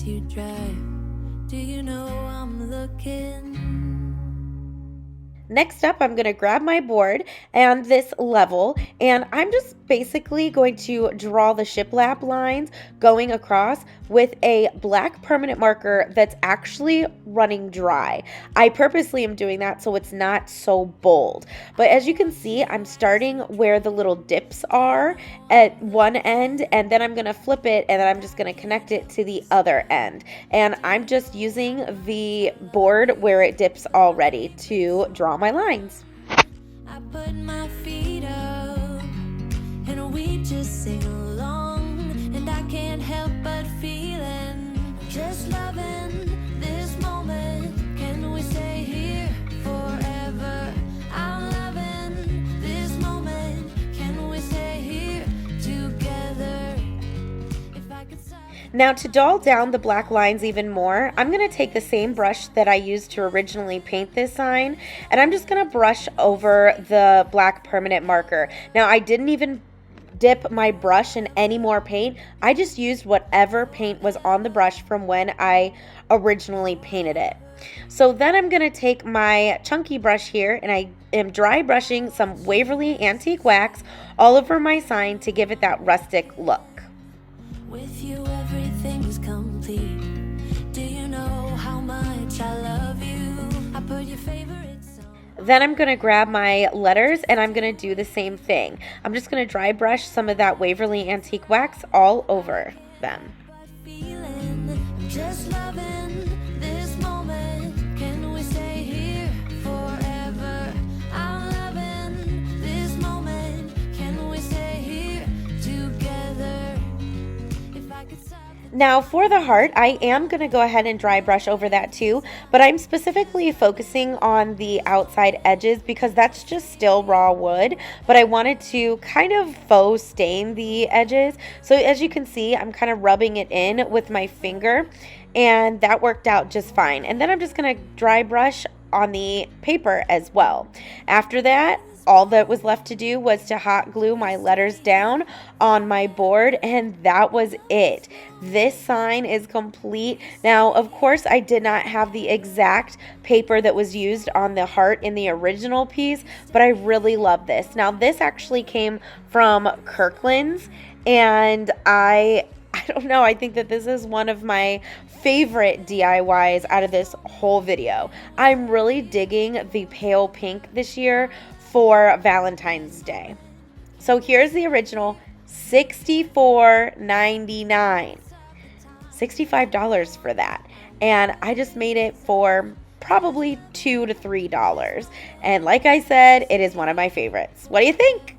[SPEAKER 2] you drive. Do you know I'm looking?
[SPEAKER 1] Next up, I'm going to grab my board and this level, and I'm just basically going to draw the shiplap lines going across with a black permanent marker that's actually running dry. I purposely am doing that so it's not so bold. But as you can see, I'm starting where the little dips are at one end, and then I'm going to flip it, and then I'm just going to connect it to the other end. And I'm just using the board where it dips already to draw my lines.
[SPEAKER 2] I put my feet up and we just sing along, and I can't help but feeling just loving this moment. Can we stay here forever? I'm loving this moment. Can we stay here together? If I could stop.
[SPEAKER 1] Now to dull down the black lines even more, I'm going to take the same brush that I used to originally paint this sign, and I'm just going to brush over the black permanent marker. Now I didn't even dip my brush in any more paint. I just used whatever paint was on the brush from when I originally painted it. So then I'm going to take my chunky brush here, and I am dry brushing some Waverly Antique Wax all over my sign to give it that rustic look.
[SPEAKER 2] With you everything is complete. Do you know how much I love you? I put your favorite song.
[SPEAKER 1] Then I'm going to grab my letters and I'm going to do the same thing. I'm just going to dry brush some of that Waverly Antique Wax all over them.
[SPEAKER 2] Feeling, I'm just loving this moment. Can we stay here forever? I'm loving this moment. Can we stay here together? If I could stop.
[SPEAKER 1] Now for the heart, I am going to go ahead and dry brush over that too, but I'm specifically focusing on the outside edges because that's just still raw wood, but I wanted to kind of faux stain the edges. So as you can see, I'm kind of rubbing it in with my finger, and that worked out just fine. And then I'm just going to dry brush on the paper as well. After that, all that was left to do was to hot glue my letters down on my board, and that was it. This sign is complete. Now, of course, I did not have the exact paper that was used on the heart in the original piece, but I really love this. Now, this actually came from Kirkland's, and I don't know, I think that this is one of my favorite DIYs out of this whole video. I'm really digging the pale pink this year for Valentine's Day. So here's the original, $64.99. $65 for that. And I just made it for probably $2 to $3. And like I said, it is one of my favorites. What do you think?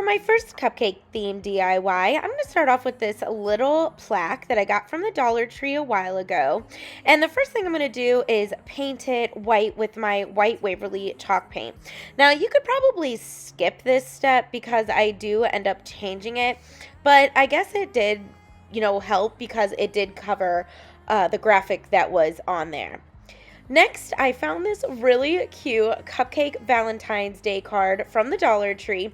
[SPEAKER 1] My first cupcake themed DIY, I'm going to start off with this little plaque that I got from the Dollar Tree a while ago. And the first thing I'm going to do is paint it white with my white Waverly chalk paint. Now you could probably skip this step because I do end up changing it, but I guess it did, help because it did cover the graphic that was on there. Next, I found this really cute Cupcake Valentine's Day card from the Dollar Tree,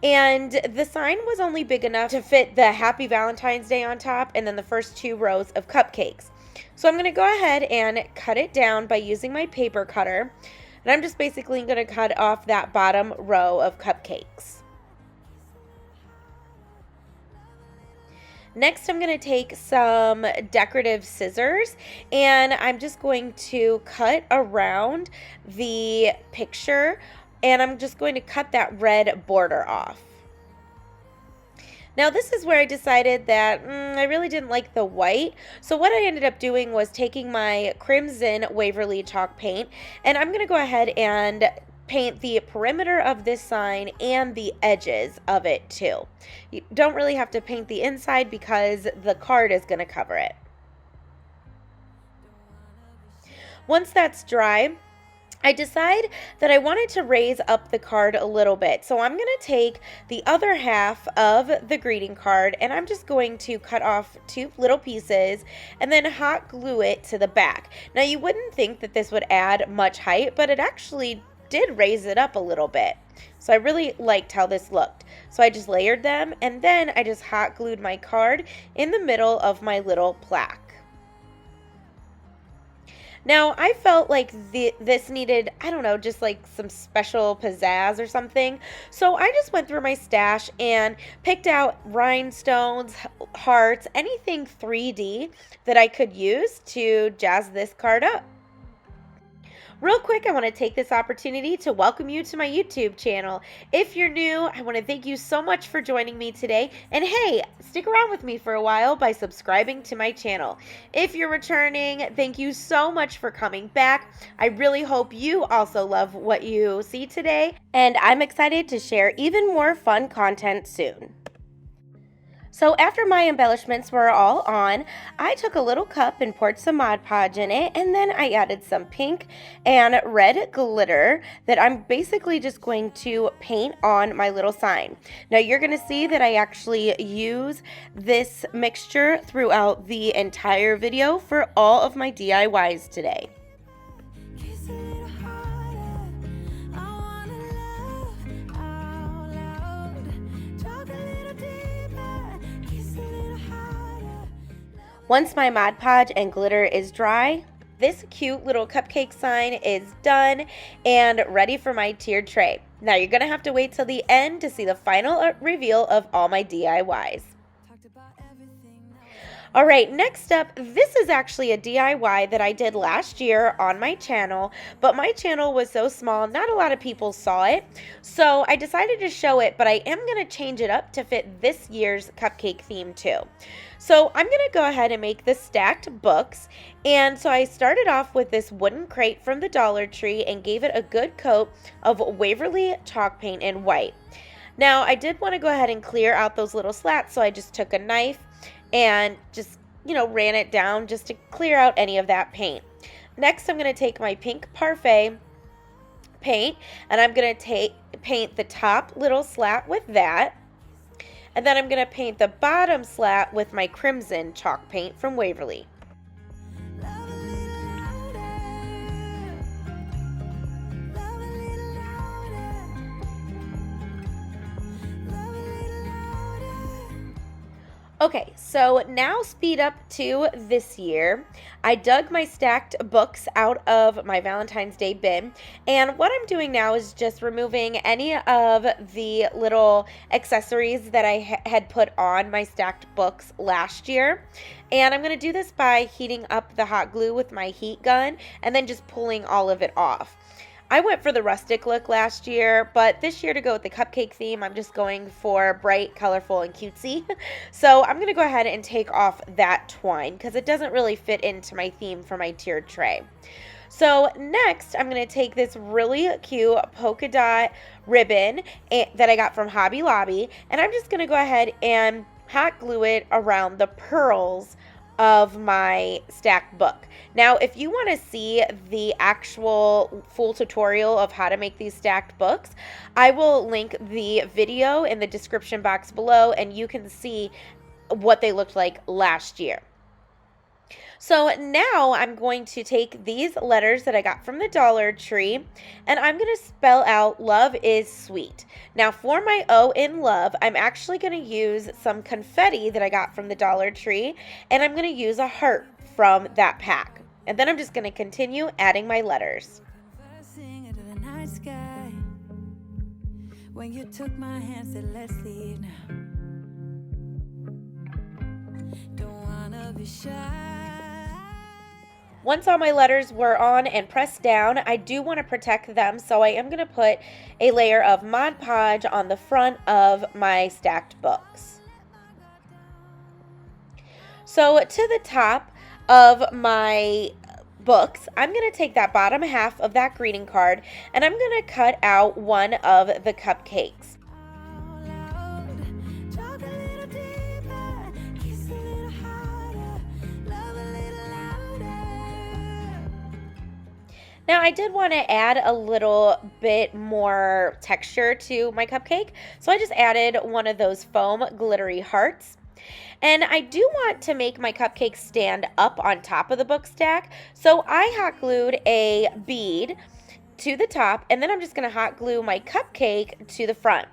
[SPEAKER 1] and the sign was only big enough to fit the Happy Valentine's Day on top and then the first 2 rows of cupcakes. So I'm going to go ahead and cut it down by using my paper cutter, and I'm just basically going to cut off that bottom row of cupcakes. Next, I'm going to take some decorative scissors, and I'm just going to cut around the picture, and I'm just going to cut that red border off. Now this is where I decided that I really didn't like the white, so what I ended up doing was taking my crimson Waverly chalk paint, and I'm going to go ahead and paint the perimeter of this sign and the edges of it too. You don't really have to paint the inside because the card is going to cover it. Once that's dry, I decide that I wanted to raise up the card a little bit. So I'm going to take the other half of the greeting card and I'm just going to cut off 2 little pieces and then hot glue it to the back. Now you wouldn't think that this would add much height, but it actually did raise it up a little bit. So I really liked how this looked. So I just layered them and then I just hot glued my card in the middle of my little plaque. Now, I felt like this needed, I don't know, just like some special pizzazz or something. So I just went through my stash and picked out rhinestones, hearts, anything 3D that I could use to jazz this card up. Real quick, I want to take this opportunity to welcome you to my YouTube channel. If you're new, I want to thank you so much for joining me today. And hey, stick around with me for a while by subscribing to my channel. If you're returning, thank you so much for coming back. I really hope you also love what you see today. And I'm excited to share even more fun content soon. So after my embellishments were all on, I took a little cup and poured some Mod Podge in it, and then I added some pink and red glitter that I'm basically just going to paint on my little sign. Now you're going to see that I actually use this mixture throughout the entire video for all of my DIYs today. Once my Mod Podge and glitter is dry, this cute little cupcake sign is done and ready for my tiered tray. Now you're going to have to wait till the end to see the final reveal of all my DIYs. All right, next up, this is actually a DIY that I did last year on my channel, but my channel was so small, not a lot of people saw it. So I decided to show it, but I am going to change it up to fit this year's cupcake theme too. So I'm going to go ahead and make the stacked books. And so I started off with this wooden crate from the Dollar Tree and gave it a good coat of Waverly chalk paint in white. Now I did want to go ahead and clear out those little slats, so I just took a knife and just, ran it down just to clear out any of that paint. Next, I'm going to take my pink parfait paint and I'm going to paint the top little slat with that. And then I'm going to paint the bottom slat with my crimson chalk paint from Waverly. Okay, so now speed up to this year. I dug my stacked books out of my Valentine's Day bin, and what I'm doing now is just removing any of the little accessories that I had put on my stacked books last year. And I'm going to do this by heating up the hot glue with my heat gun and then just pulling all of it off. I went for the rustic look last year, but this year, to go with the cupcake theme, I'm just going for bright, colorful, and cutesy. So I'm going to go ahead and take off that twine because it doesn't really fit into my theme for my tiered tray. So next, I'm going to take this really cute polka dot ribbon that I got from Hobby Lobby, and I'm just going to go ahead and hot glue it around the pearls of my stacked book. Now, if you want to see the actual full tutorial of how to make these stacked books, I will link the video in the description box below and you can see what they looked like last year. So now I'm going to take these letters that I got from the Dollar Tree and I'm going to spell out love is sweet. Now for my O in love, I'm actually going to use some confetti that I got from the Dollar Tree and I'm going to use a heart from that pack. And then I'm just going to continue adding my letters. When you took my hand, said let's leave now. Don't wanna be shy. Once all my letters were on and pressed down, I do want to protect them, so I am going to put a layer of Mod Podge on the front of my stacked books. So to the top of my books, I'm going to take that bottom half of that greeting card and I'm going to cut out one of the cupcakes. Now I did want to add a little bit more texture to my cupcake, so I just added one of those foam glittery hearts. And I do want to make my cupcake stand up on top of the book stack, so I hot glued a bead to the top, and then I'm just going to hot glue my cupcake to the front.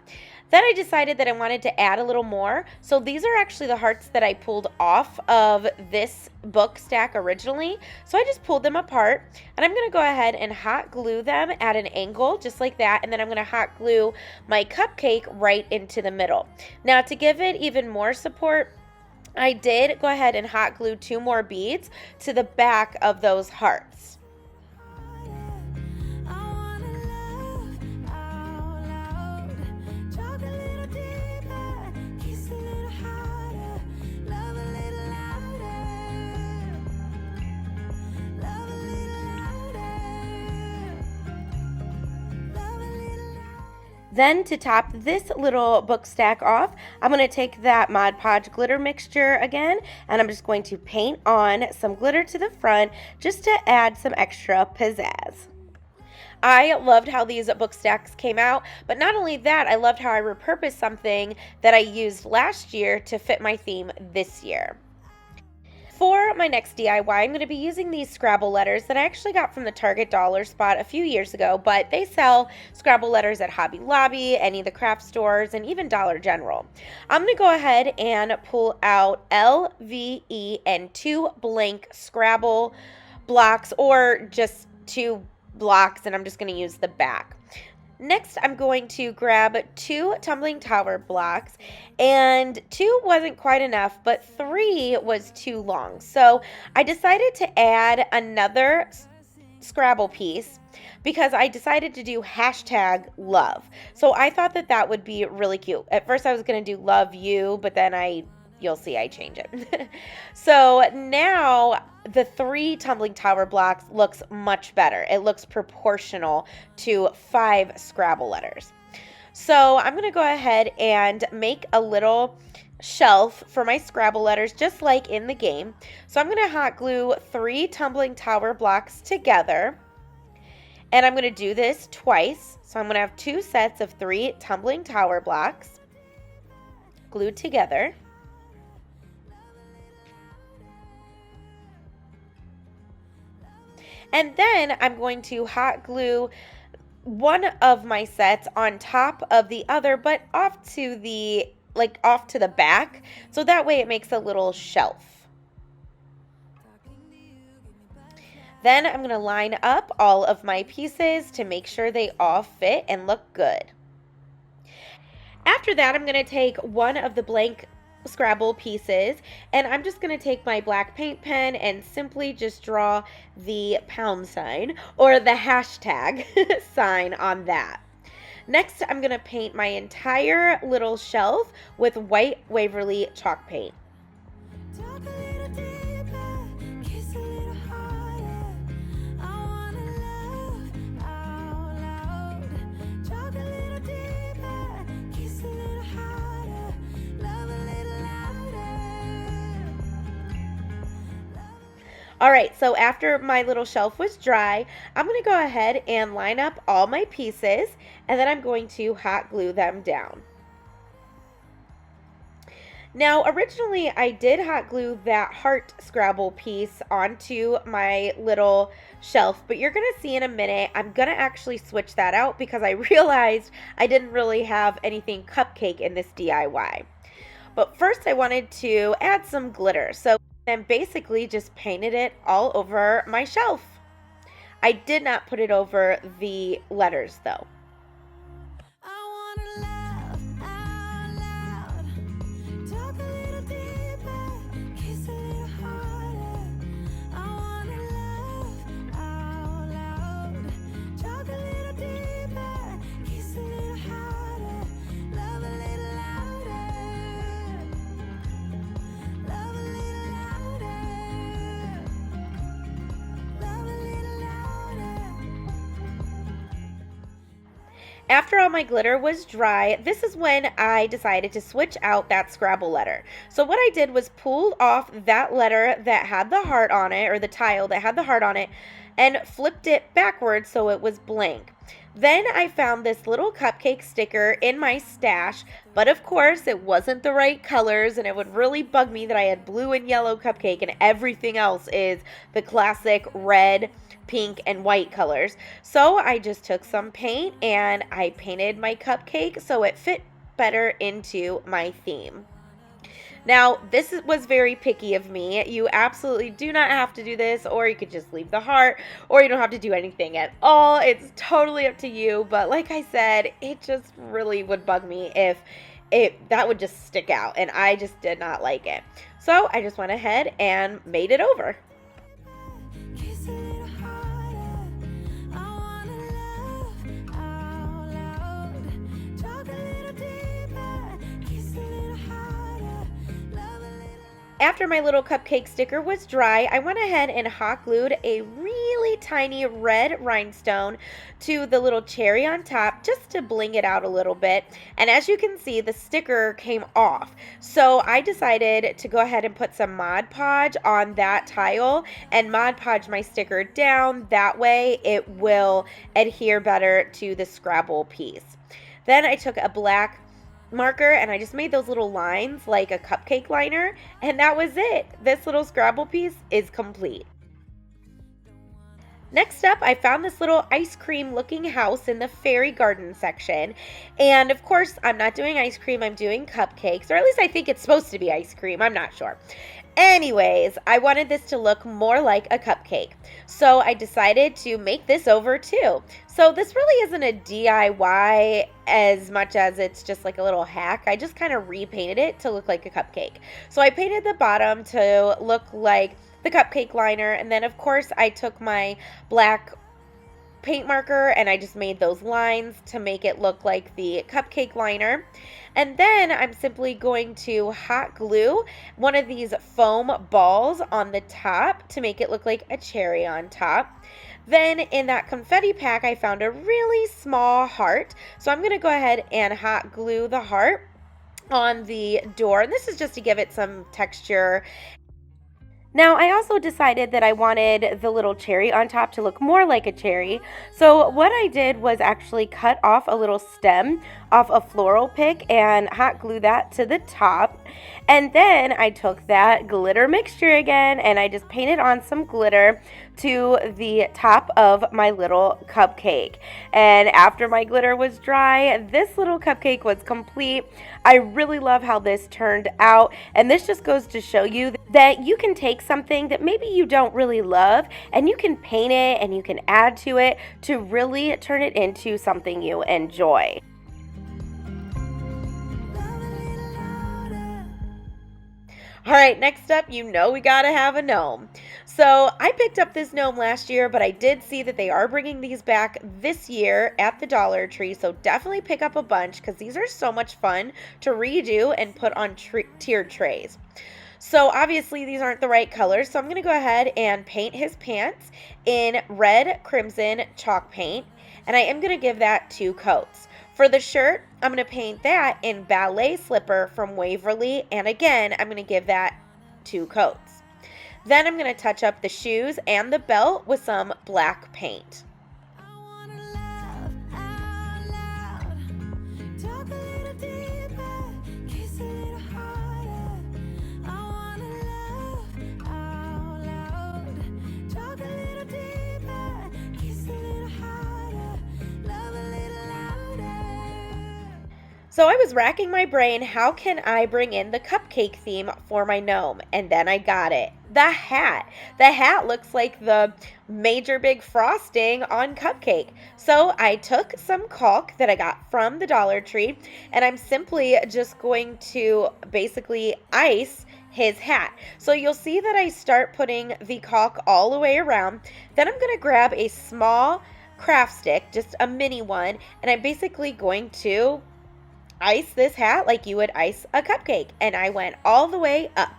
[SPEAKER 1] Then I decided that I wanted to add a little more, so these are actually the hearts that I pulled off of this book stack originally. So I just pulled them apart, and I'm going to go ahead and hot glue them at an angle just like that, and then I'm going to hot glue my cupcake right into the middle. Now to give it even more support, I did go ahead and hot glue 2 more beads to the back of those hearts. Then to top this little book stack off, I'm going to take that Mod Podge glitter mixture again, and I'm just going to paint on some glitter to the front just to add some extra pizzazz. I loved how these book stacks came out, but not only that, I loved how I repurposed something that I used last year to fit my theme this year. For my next DIY, I'm going to be using these Scrabble letters that I actually got from the Target dollar spot a few years ago, but they sell Scrabble letters at Hobby Lobby, any of the craft stores, and even Dollar General. I'm going to go ahead and pull out L, V, E, and 2 blank Scrabble blocks, or just 2 blocks, and I'm just going to use the back. Next, I'm going to grab 2 tumbling tower blocks, and 2 wasn't quite enough, but 3 was too long. So I decided to add another Scrabble piece because I decided to do #love. So I thought that that would be really cute. At first I was going to do love you, but then you'll see I change it. So now the 3 tumbling tower blocks looks much better. It looks proportional to 5 Scrabble letters. So I'm going to go ahead and make a little shelf for my Scrabble letters just like in the game. So I'm going to hot glue 3 tumbling tower blocks together. And I'm going to do this twice. So I'm going to have 2 sets of 3 tumbling tower blocks glued together. And then I'm going to hot glue one of my sets on top of the other, but off to the back, so that way it makes a little shelf. Then I'm going to line up all of my pieces to make sure they all fit and look good. After that, I'm going to take one of the blank Scrabble pieces, and I'm just going to take my black paint pen and simply just draw the pound sign or the hashtag sign on that. Next, I'm going to paint my entire little shelf with white Waverly chalk paint. All right, so after my little shelf was dry, I'm going to go ahead and line up all my pieces, and then I'm going to hot glue them down. Now, originally I did hot glue that heart Scrabble piece onto my little shelf, but you're going to see in a minute, I'm going to actually switch that out because I realized I didn't really have anything cupcake in this DIY. But first I wanted to add some glitter, so then basically just painted it all over my shelf. I did not put it over the letters though. After all my glitter was dry, this is when I decided to switch out that Scrabble letter. So what I did was pull off that letter that had the heart on it, or the tile that had the heart on it, and flipped it backwards so it was blank. Then I found this little cupcake sticker in my stash, but of course it wasn't the right colors, and it would really bug me that I had blue and yellow cupcake and everything else is the classic red, pink, and white colors. So I just took some paint and I painted my cupcake so it fit better into my theme. Now, this was very picky of me. You absolutely do not have to do this, or you could just leave the heart, or you don't have to do anything at all. It's totally up to you, but like I said, it just really would bug me if that would just stick out, and I just did not like it. So I just went ahead and made it over. After my little cupcake sticker was dry, I went ahead and hot glued a really tiny red rhinestone to the little cherry on top just to bling it out a little bit. And as you can see, the sticker came off. So I decided to go ahead and put some Mod Podge on that tile and Mod Podge my sticker down. That way it will adhere better to the Scrabble piece. Then I took a black marker and I just made those little lines like a cupcake liner, and that was it. This little Scrabble piece is complete. Next up, I found this little ice cream looking house in the fairy garden section. And of course, I'm not doing ice cream, I'm doing cupcakes, or at least I think it's supposed to be ice cream, I'm not sure. Anyways, I wanted this to look more like a cupcake, so I decided to make this over too. So this really isn't a DIY as much as it's just like a little hack. I just kind of repainted it to look like a cupcake. So I painted the bottom to look like the cupcake liner, and then of course I took my black paint marker and I just made those lines to make it look like the cupcake liner. And then I'm simply going to hot glue one of these foam balls on the top to make it look like a cherry on top. Then in that confetti pack, I found a really small heart. So I'm going to go ahead and hot glue the heart on the door. And this is just to give it some texture. Now, I also decided that I wanted the little cherry on top to look more like a cherry. So what I did was actually cut off a little stem off a floral pick and hot glue that to the top. And then I took that glitter mixture again and I just painted on some glitter to the top of my little cupcake. And after my glitter was dry, this little cupcake was complete. I really love how this turned out, and this just goes to show you that you can take something that maybe you don't really love and you can paint it and you can add to it to really turn it into something you enjoy. All right, next up, you know we gotta have a gnome. So I picked up this gnome last year, but I did see that they are bringing these back this year at the Dollar Tree, so definitely pick up a bunch because these are so much fun to redo and put on tiered trays. So obviously these aren't the right colors, so I'm going to go ahead and paint his pants in red crimson chalk paint, and I am going to give that 2 coats. For the shirt, I'm going to paint that in ballet slipper from Waverly, and again, I'm going to give that 2 coats. Then I'm going to touch up the shoes and the belt with some black paint. So I was racking my brain, how can I bring in the cupcake theme for my gnome? And then I got it. The hat. The hat looks like the major big frosting on Cupcake. So I took some caulk that I got from the Dollar Tree, and I'm simply just going to basically ice his hat. So you'll see that I start putting the caulk all the way around. Then I'm going to grab a small craft stick, just a mini one, and I'm basically going to ice this hat like you would ice a cupcake, and I went all the way up.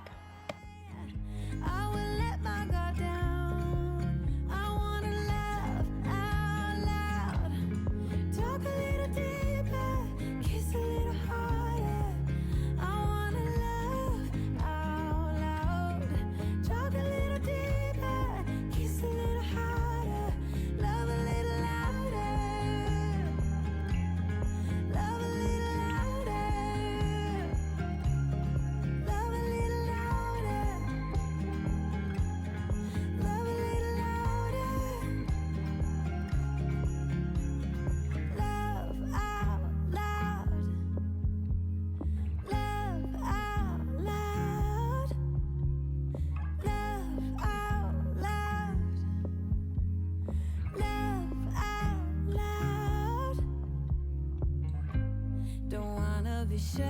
[SPEAKER 2] Talk a little be shy.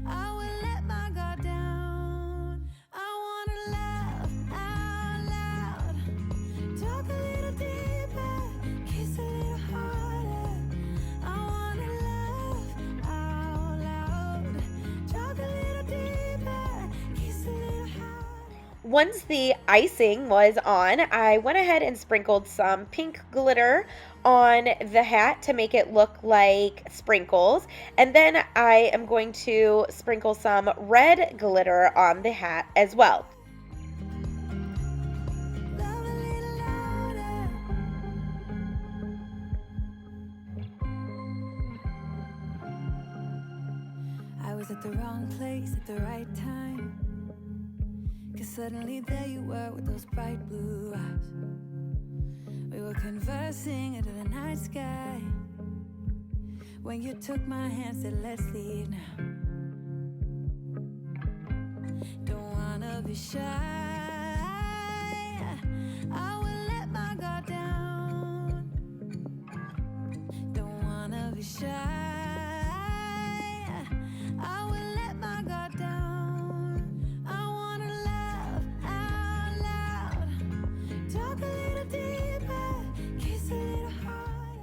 [SPEAKER 2] I will let my guard down. I wanna laugh out loud. Talk a little deeper, kiss a little harder. I wanna laugh out loud. Talk a little deeper, kiss a little harder.
[SPEAKER 1] Once the icing was on, I went ahead and sprinkled some pink glitter on the hat to make it look like sprinkles. And then I am going to sprinkle some red glitter on the hat as well.
[SPEAKER 2] Love a little louder. I was at the wrong place at the right time. 'Cause suddenly there you were with those bright blue eyes. We were conversing under the night sky. When you took my hand, said let's leave now. Don't wanna be shy. I will let my guard down. Don't wanna be shy. I will let my guard down. I wanna laugh out loud. Talk a little deeper, kiss a little harder.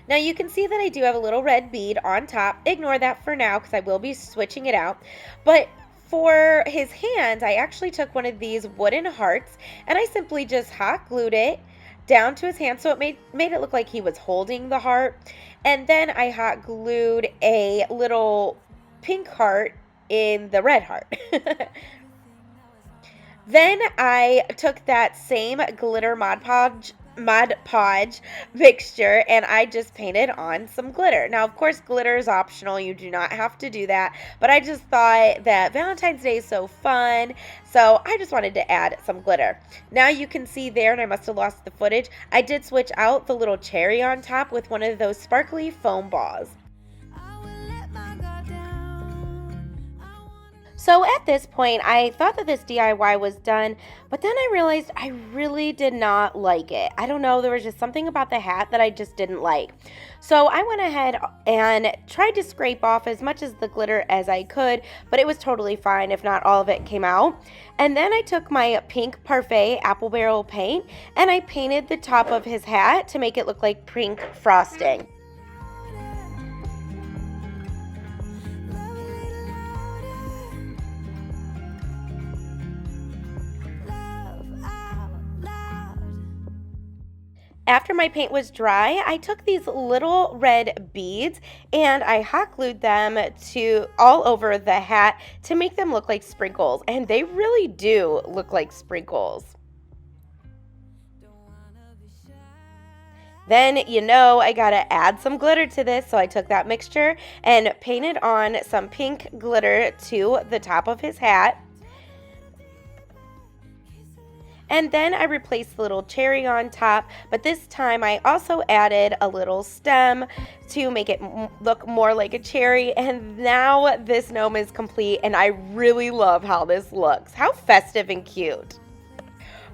[SPEAKER 1] Now you can see that I do have a little red bead on top. Ignore that for now because I will be switching it out. But for his hands, I actually took one of these wooden hearts and I simply just hot glued it down to his hand so it made it look like he was holding the heart. And then I hot glued a little pink heart in the red heart. Then I took that same glitter Mod Podge mixture and I just painted on some glitter. Now, of course, glitter is optional. You do not have to do that. But I just thought that Valentine's Day is so fun. So I just wanted to add some glitter. Now you can see there, and I must have lost the footage, I did switch out the little cherry on top with one of those sparkly foam balls.
[SPEAKER 2] I will let my guard down. I wanna
[SPEAKER 1] So at this point, I thought that this DIY was done, but then I realized I really did not like it. I don't know, there was just something about the hat that I just didn't like. So I went ahead and tried to scrape off as much of the glitter as I could, but it was totally fine if not all of it came out. And then I took my pink Parfait apple barrel paint and I painted the top of his hat to make it look like pink frosting.
[SPEAKER 2] love a little louder. Laugh out loud.
[SPEAKER 1] After my paint was dry, I took these little red beads and I hot glued them to all over the hat to make them look like sprinkles, and they really do look like sprinkles.
[SPEAKER 2] Don't wanna be shy.
[SPEAKER 1] Then, I gotta add some glitter to this, so I took that mixture and painted on some pink glitter to the top of his hat. And then I replaced the little cherry on top, but this time I also added a little stem to make it look more like a cherry. And now this gnome is complete, and I really love how this looks. How festive and cute.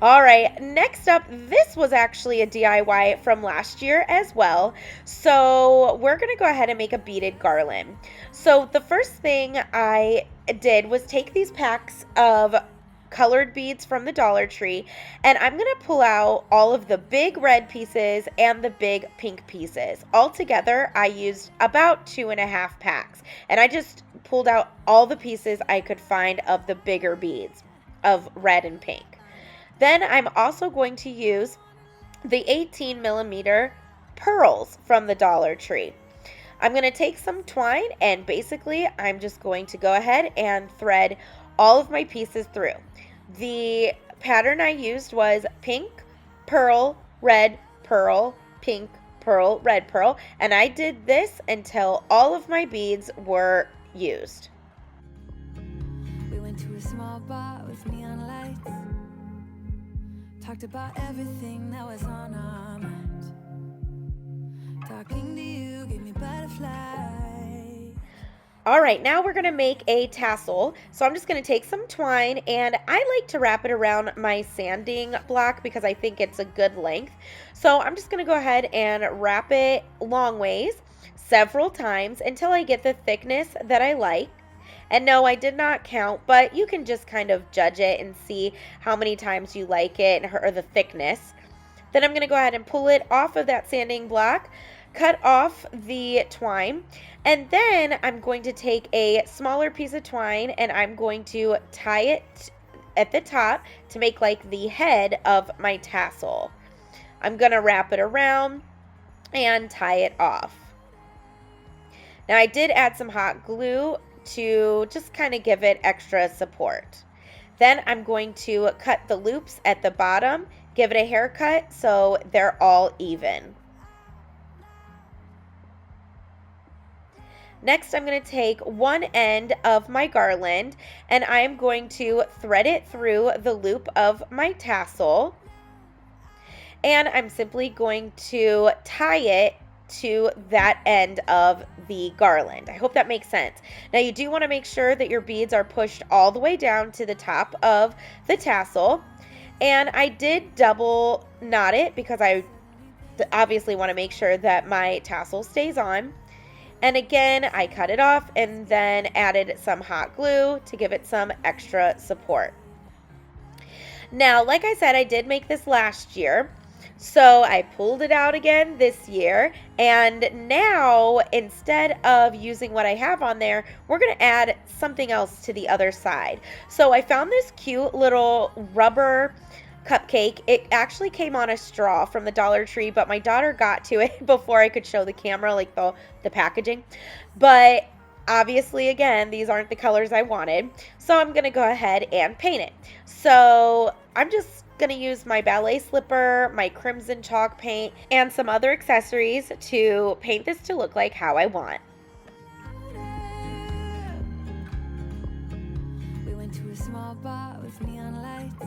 [SPEAKER 1] All right, next up, this was actually a DIY from last year as well. So we're gonna go ahead and make a beaded garland. So the first thing I did was take these packs of colored beads from the Dollar Tree, and I'm gonna pull out all of the big red pieces and the big pink pieces. Altogether, I used about 2.5 packs, and I just pulled out all the pieces I could find of the bigger beads of red and pink. Then I'm also going to use the 18mm pearls from the Dollar Tree. I'm going to take some twine and basically I'm just going to go ahead and thread all of my pieces through. The pattern I used was pink, pearl, red, pearl, pink, pearl, red, pearl, and I did this until all of my beads were used.
[SPEAKER 2] We went to a small bar with neon lights. Talked about everything that was on our minds. Talking to you gave me butterflies.
[SPEAKER 1] All right, now we're gonna make a tassel. So I'm just gonna take some twine and I like to wrap it around my sanding block because I think it's a good length. So I'm just gonna go ahead and wrap it long ways, several times until I get the thickness that I like. And no, I did not count, but you can just kind of judge it and see how many times you like it or the thickness. Then I'm going to go ahead and pull it off of that sanding block, cut off the twine, and then I'm going to take a smaller piece of twine and I'm going to tie it at the top to make like the head of my tassel. I'm going to wrap it around and tie it off. Now I did add some hot glue to just kind of give it extra support. Then I'm going to cut the loops at the bottom, give it a haircut so they're all even. Next, I'm going to take one end of my garland and I'm going to thread it through the loop of my tassel. And I'm simply going to tie it to that end of the garland. I hope that makes sense. Now you do want to make sure that your beads are pushed all the way down to the top of the tassel. And I did double knot it because I obviously want to make sure that my tassel stays on. And again, I cut it off and then added some hot glue to give it some extra support. Now, like I said, I did make this last year. So I pulled it out again this year, and now instead of using what I have on there, we're going to add something else to the other side. So I found this cute little rubber cupcake. It actually came on a straw from the Dollar Tree, but my daughter got to it before I could show the camera, like the packaging. But obviously, again, these aren't the colors I wanted, so I'm going to go ahead and paint it. So I'm just going to use my ballet slipper, my crimson chalk paint, and some other accessories to paint this to look like how I want.
[SPEAKER 2] We went to a small bar with neon lights,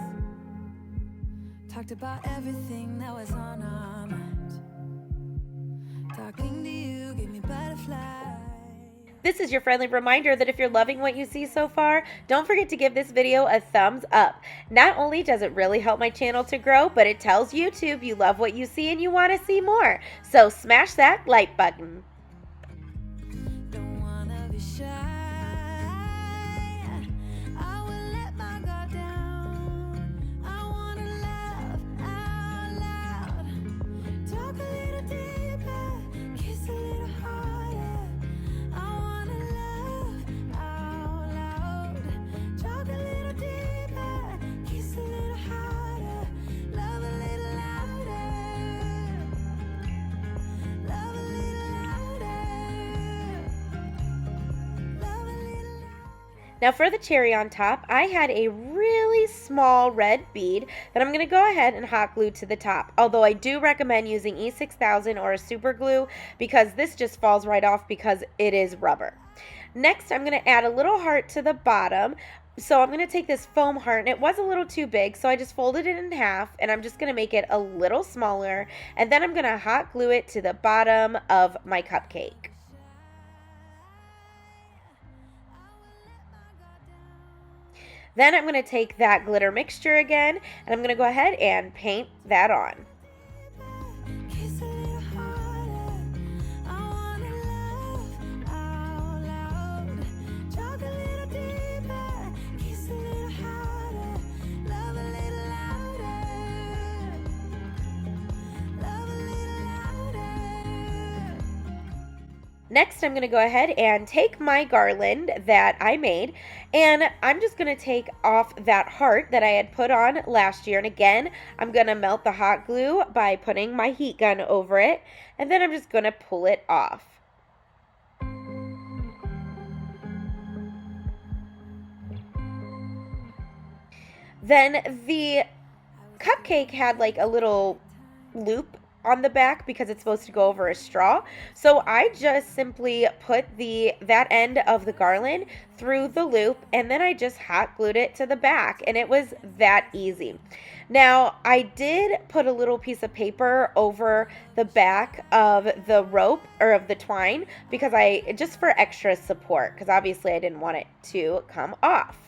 [SPEAKER 2] talked about everything that was on our minds. Talking to you gave me butterflies.
[SPEAKER 1] This is your friendly reminder that if you're loving what you see so far, don't forget to give this video a thumbs up. Not only does it really help my channel to grow, but it tells YouTube you love what you see and you want to see more. So smash that like button.
[SPEAKER 2] Don't wanna be shy. I will let my guard down. I wanna laugh out loud. Talk a little deeper, kiss a little harder. I wanna laugh out loud. Talk a little deeper, kiss a little harder. Love a little louder. Love a little louder. Love a little louder.
[SPEAKER 1] Now for the cherry on top, I had a really small red bead that I'm going to go ahead and hot glue to the top. Although I do recommend using E6000 or a super glue because this just falls right off because it is rubber. Next, I'm going to add a little heart to the bottom. So I'm going to take this foam heart, and it was a little too big, so I just folded it in half, and I'm just going to make it a little smaller, and then I'm going to hot glue it to the bottom of my cupcake. Then I'm going to take that glitter mixture again, and I'm going to go ahead and paint that on.
[SPEAKER 2] Kiss a little harder. I wanna laugh out loud. Talk a little deeper. Kiss a little harder. Love a little louder. Love a little louder.
[SPEAKER 1] Next, I'm going to go ahead and take my garland that I made, and I'm just going to take off that heart that I had put on last year. And again, I'm going to melt the hot glue by putting my heat gun over it, and then I'm just going to pull it off. Then the cupcake had like a little loop on the back because it's supposed to go over a straw. So I just simply put that end of the garland through the loop, and then I just hot glued it to the back, and it was that easy. Now I did put a little piece of paper over the back of the rope or of the twine because just for extra support, because obviously I didn't want it to come off.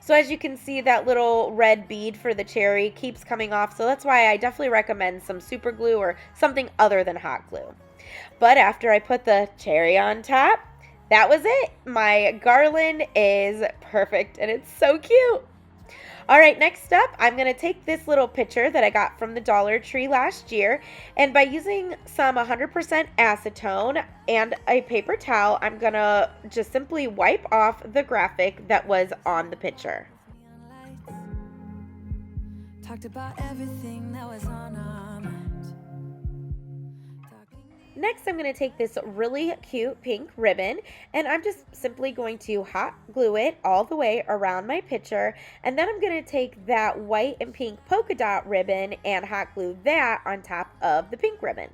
[SPEAKER 1] So as you can see, that little red bead for the cherry keeps coming off. So that's why I definitely recommend some super glue or something other than hot glue. But after I put the cherry on top, that was it. My garland is perfect and it's so cute. All right, next up, I'm going to take this little picture that I got from the Dollar Tree last year, and by using some 100% acetone and a paper towel, I'm going to just simply wipe off the graphic that was on the picture.
[SPEAKER 2] Talked about everything that was on our minds.
[SPEAKER 1] Next, I'm going to take this really cute pink ribbon, and I'm just simply going to hot glue it all the way around my picture, and then I'm going to take that white and pink polka dot ribbon and hot glue that on top of the pink ribbon.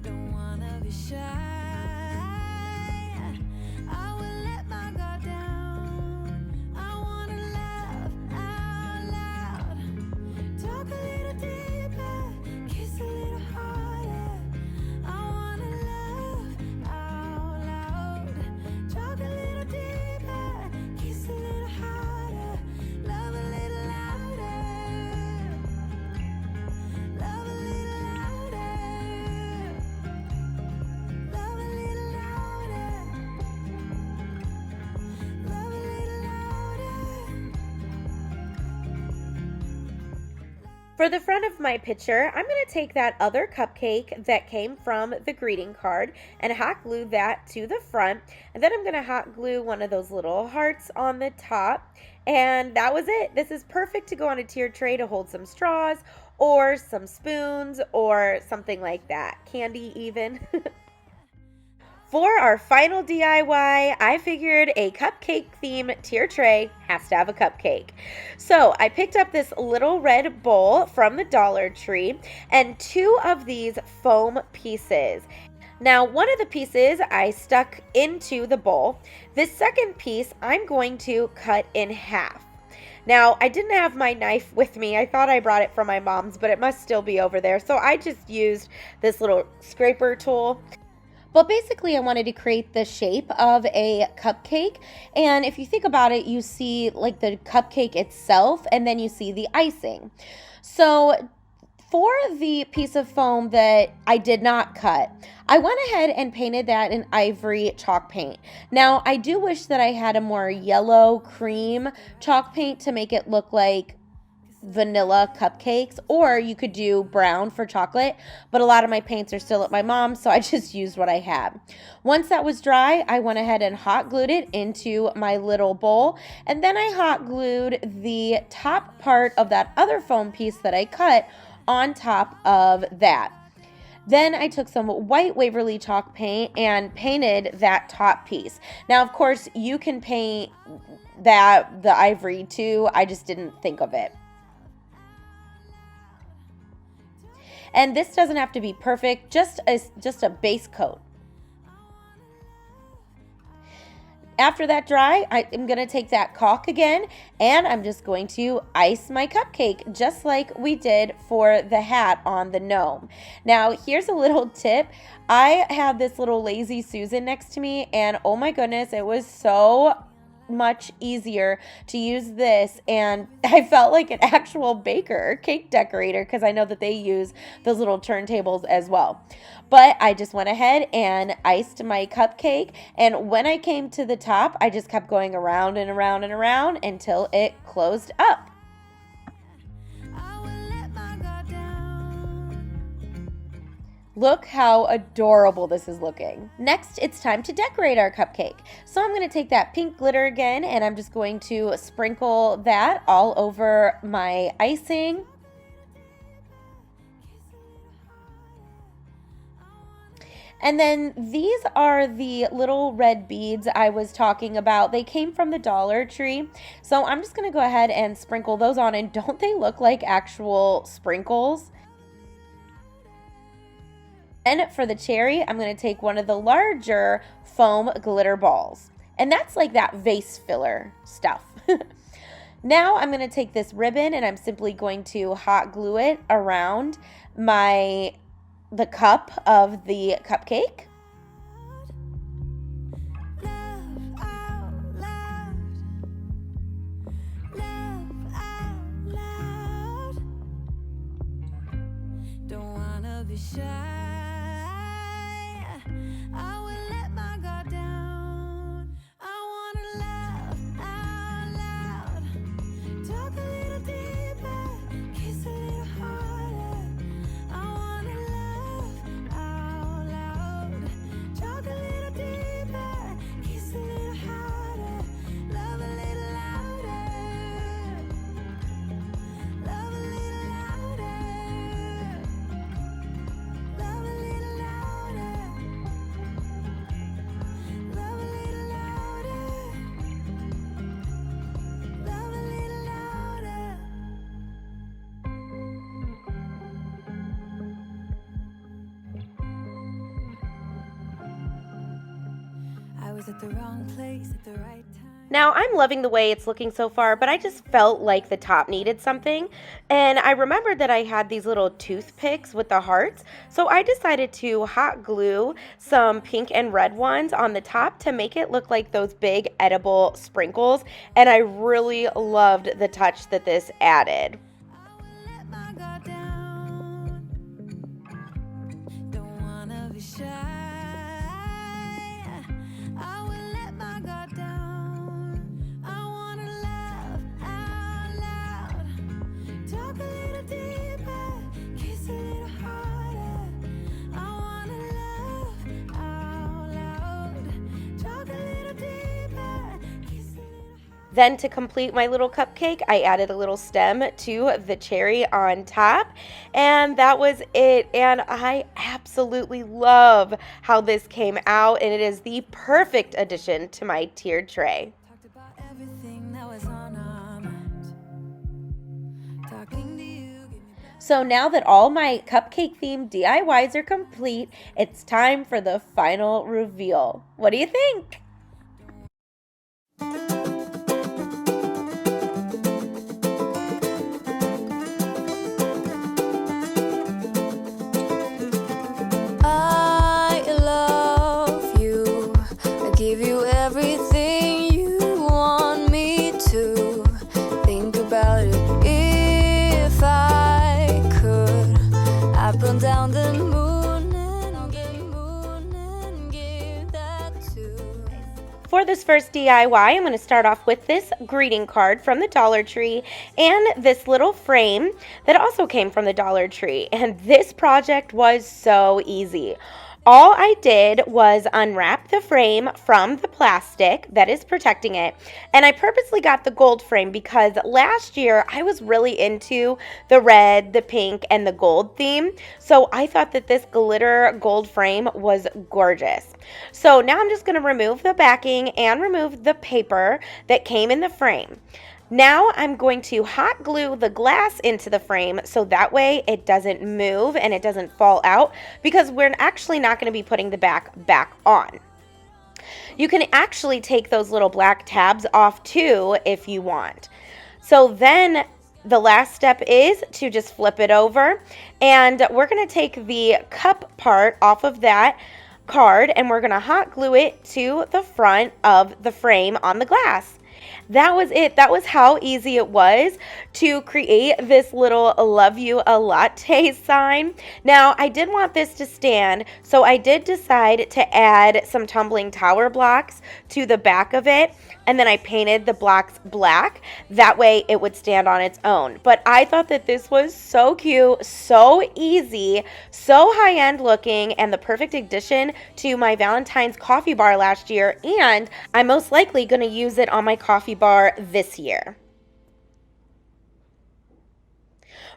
[SPEAKER 2] Don't wanna be shy. I will let my guard down. I wanna laugh out loud. Talk a little deeper, kiss a little harder. I wanna laugh out loud. Talk a little deeper, kiss a little harder. Love a little louder. Love a little louder. Love a little louder. Love a little louder.
[SPEAKER 1] For the front of my picture, I'm going to take that other cupcake that came from the greeting card and hot glue that to the front. And then I'm going to hot glue one of those little hearts on the top. And that was it. This is perfect to go on a tiered tray to hold some straws or some spoons or something like that. Candy even. For our final DIY, I figured a cupcake theme tier tray has to have a cupcake. So I picked up this little red bowl from the Dollar Tree and 2 of these foam pieces. Now, one of the pieces I stuck into the bowl. This second piece I'm going to cut in half. Now, I didn't have my knife with me. I thought I brought it from my mom's, but it must still be over there. So I just used this little scraper tool. But basically, I wanted to create the shape of a cupcake. And if you think about it, you see like the cupcake itself, and then you see the icing. So for the piece of foam that I did not cut, I went ahead and painted that in ivory chalk paint. Now, I do wish that I had a more yellow cream chalk paint to make it look like vanilla cupcakes, or you could do brown for chocolate, but a lot of my paints are still at my mom's, so I just used what I had. Once that was dry, I went ahead and hot glued it into my little bowl, and then I hot glued the top part of that other foam piece that I cut on top of that. Then I took some white Waverly chalk paint and painted that top piece. Now, of course, you can paint the ivory too. I just didn't think of it. And this doesn't have to be perfect, just a base coat. After that dry, I'm going to take that caulk again, and I'm just going to ice my cupcake, just like we did for the hat on the gnome. Now, here's a little tip. I had this little Lazy Susan next to me, and oh my goodness, it was so much easier to use this, and I felt like an actual baker, cake decorator, because I know that they use those little turntables as well. But I just went ahead and iced my cupcake, and when I came to the top, I just kept going around and around and around until it closed up. Look how adorable this is looking. Next, it's time to decorate our cupcake. So I'm going to take that pink glitter again, and I'm just going to sprinkle that all over my icing. And then these are the little red beads I was talking about. They came from the Dollar Tree. So I'm just going to go ahead and sprinkle those on, and don't they look like actual sprinkles? And for the cherry, I'm going to take one of the larger foam glitter balls. And that's like that vase filler stuff. Now I'm going to take this ribbon, and I'm simply going to hot glue it around the cup of the cupcake.
[SPEAKER 2] be shy. I will let my guard down. I wanna laugh out loud. Talk a little deeper, kiss a little harder. I wanna laugh out loud. Talk a little deeper, kiss a little harder. Love a little louder. Love a little louder. Love a little louder. Love a little louder. Love a little louder. I was at the wrong place at the right time.
[SPEAKER 1] Now, I'm loving the way it's looking so far, but I just felt like the top needed something. And I remembered that I had these little toothpicks with the hearts. So I decided to hot glue some pink and red ones on the top to make it look like those big edible sprinkles. And I really loved the touch that this added.
[SPEAKER 2] Let my guard down. Don't wanna be shy. I will let my guard down. I wanna laugh out loud. Talk a little deeper, kiss a little harder. I wanna laugh out loud. Talk a little deeper, kiss a little harder.
[SPEAKER 1] Then to complete my little cupcake, I added a little stem to the cherry on top, and that was it. And I absolutely love how this came out, and it is the perfect addition to my tiered tray.
[SPEAKER 2] Talked about everything that was on our mind. Talking to you, give me back.
[SPEAKER 1] So now that all my cupcake themed DIYs are complete, it's time for the final reveal. What do you think?
[SPEAKER 2] I love you. I give you everything you want me to. Think about it if I could. I'd run down the moon and give that to.
[SPEAKER 1] For this first DIY, I'm going to start off with this greeting card from the Dollar Tree and this little frame that also came from the Dollar Tree. And this project was so easy. All I did was unwrap the frame from the plastic that is protecting it, and I purposely got the gold frame because last year I was really into the red, the pink, and the gold theme, so I thought that this glitter gold frame was gorgeous. So now I'm just going to remove the backing and remove the paper that came in the frame. Now I'm going to hot glue the glass into the frame so that way it doesn't move and it doesn't fall out, because we're actually not going to be putting the back on. You can actually take those little black tabs off too if you want. So then the last step is to just flip it over, and we're going to take the cup part off of that card and we're going to hot glue it to the front of the frame on the glass. That was it. That was how easy it was to create this little love you a latte sign. Now, I did want this to stand, so I did decide to add some tumbling tower blocks to the back of it, and then I painted the blocks black. That way it would stand on its own. But I thought that this was so cute, so easy, so high-end looking, and the perfect addition to my Valentine's coffee bar last year, and I'm most likely going to use it on my coffee bar this year.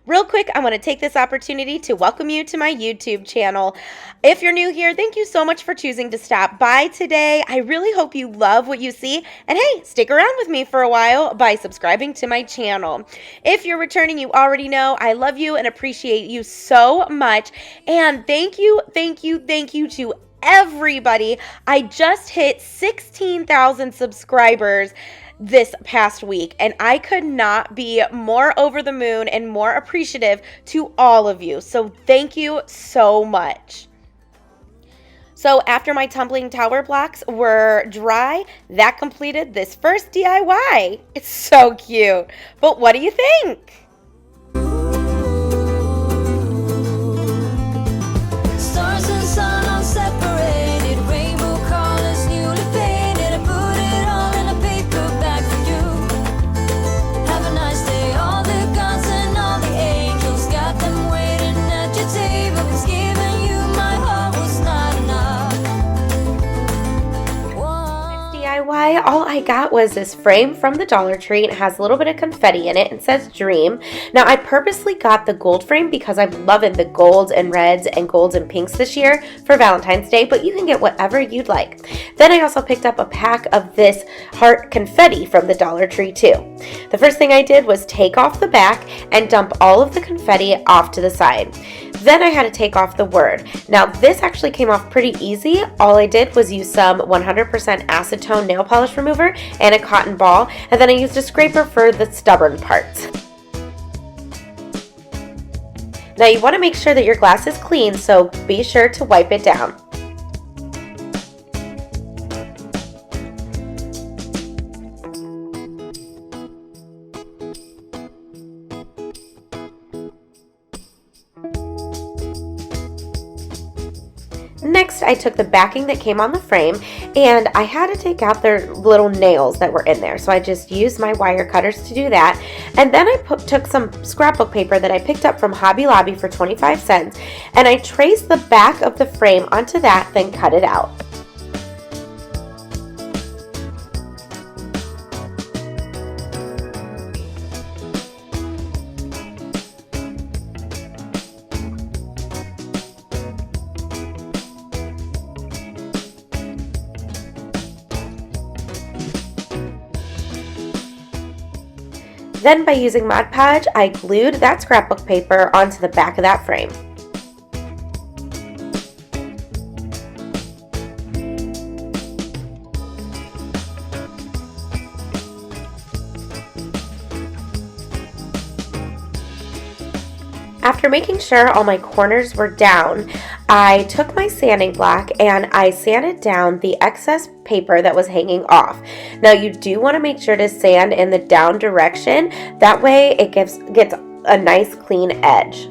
[SPEAKER 1] Real quick, I want to take this opportunity to welcome you to my YouTube channel. If you're new here, thank you so much for choosing to stop by today. I really hope you love what you see. And hey, stick around with me for a while by subscribing to my channel. If you're returning, you already know I love you and appreciate you so much. And thank you to everybody. I just hit 16,000 subscribers this past week, and I could not be more over the moon and more appreciative to all of you. So thank you so much. So after my tumbling tower blocks were dry, that completed this first DIY. It's so cute. But what do you think? got was this frame from the Dollar Tree. It has a little bit of confetti in it and says Dream. Now, I purposely got the gold frame because I'm loving the golds and reds and golds and pinks this year for Valentine's Day, but you can get whatever you'd like. Then I also picked up a pack of this heart confetti from the Dollar Tree too. The first thing I did was take off the back and dump all of the confetti off to the side. Then I had to take off the word. Now this actually came off pretty easy. All I did was use some 100% acetone nail polish remover and a cotton ball, and then I used a scraper for the stubborn parts. Now you want to make sure that your glass is clean, so be sure to wipe it down. Next, I took the backing that came on the frame and I had to take out their little nails that were in there. So I just used my wire cutters to do that. And then I took some scrapbook paper that I picked up from Hobby Lobby for 25 cents and I traced the back of the frame onto that, then cut it out. Then by using Mod Podge, I glued that scrapbook paper onto the back of that frame. After making sure all my corners were down, I took my sanding block and I sanded down the excess paper that was hanging off. Now you do want to make sure to sand in the down direction, that way it gets a nice clean edge.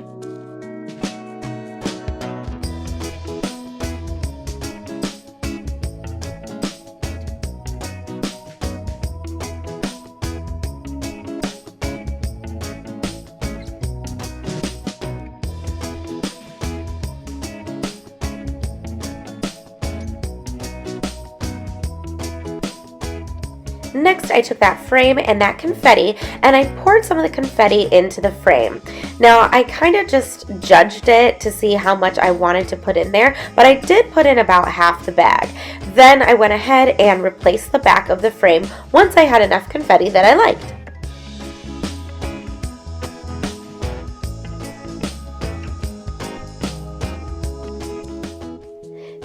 [SPEAKER 1] Next, I took that frame and that confetti and I poured some of the confetti into the frame. Now, I kind of just judged it to see how much I wanted to put in there, but I did put in about half the bag. Then I went ahead and replaced the back of the frame once I had enough confetti that I liked.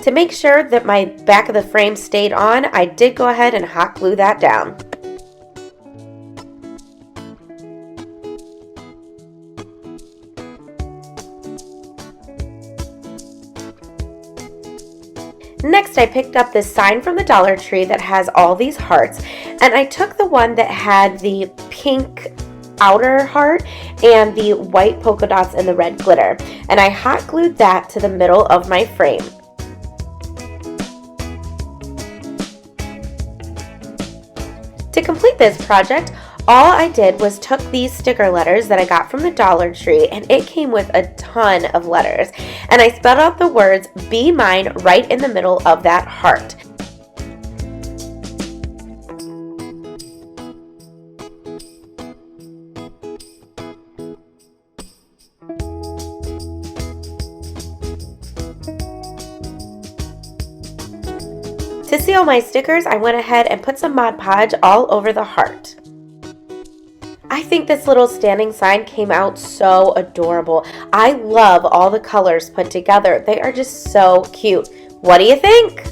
[SPEAKER 1] To make sure that my back of the frame stayed on, I did go ahead and hot glue that down. Next, I picked up this sign from the Dollar Tree that has all these hearts, and I took the one that had the pink outer heart and the white polka dots and the red glitter, and I hot glued that to the middle of my frame. To complete this project, all I did was took these sticker letters that I got from the Dollar Tree, and it came with a ton of letters, and I spelled out the words "Be Mine" right in the middle of that heart. To seal my stickers, I went ahead and put some Mod Podge all over the heart. I think this little standing sign came out so adorable. I love all the colors put together. They are just so cute. What do you think?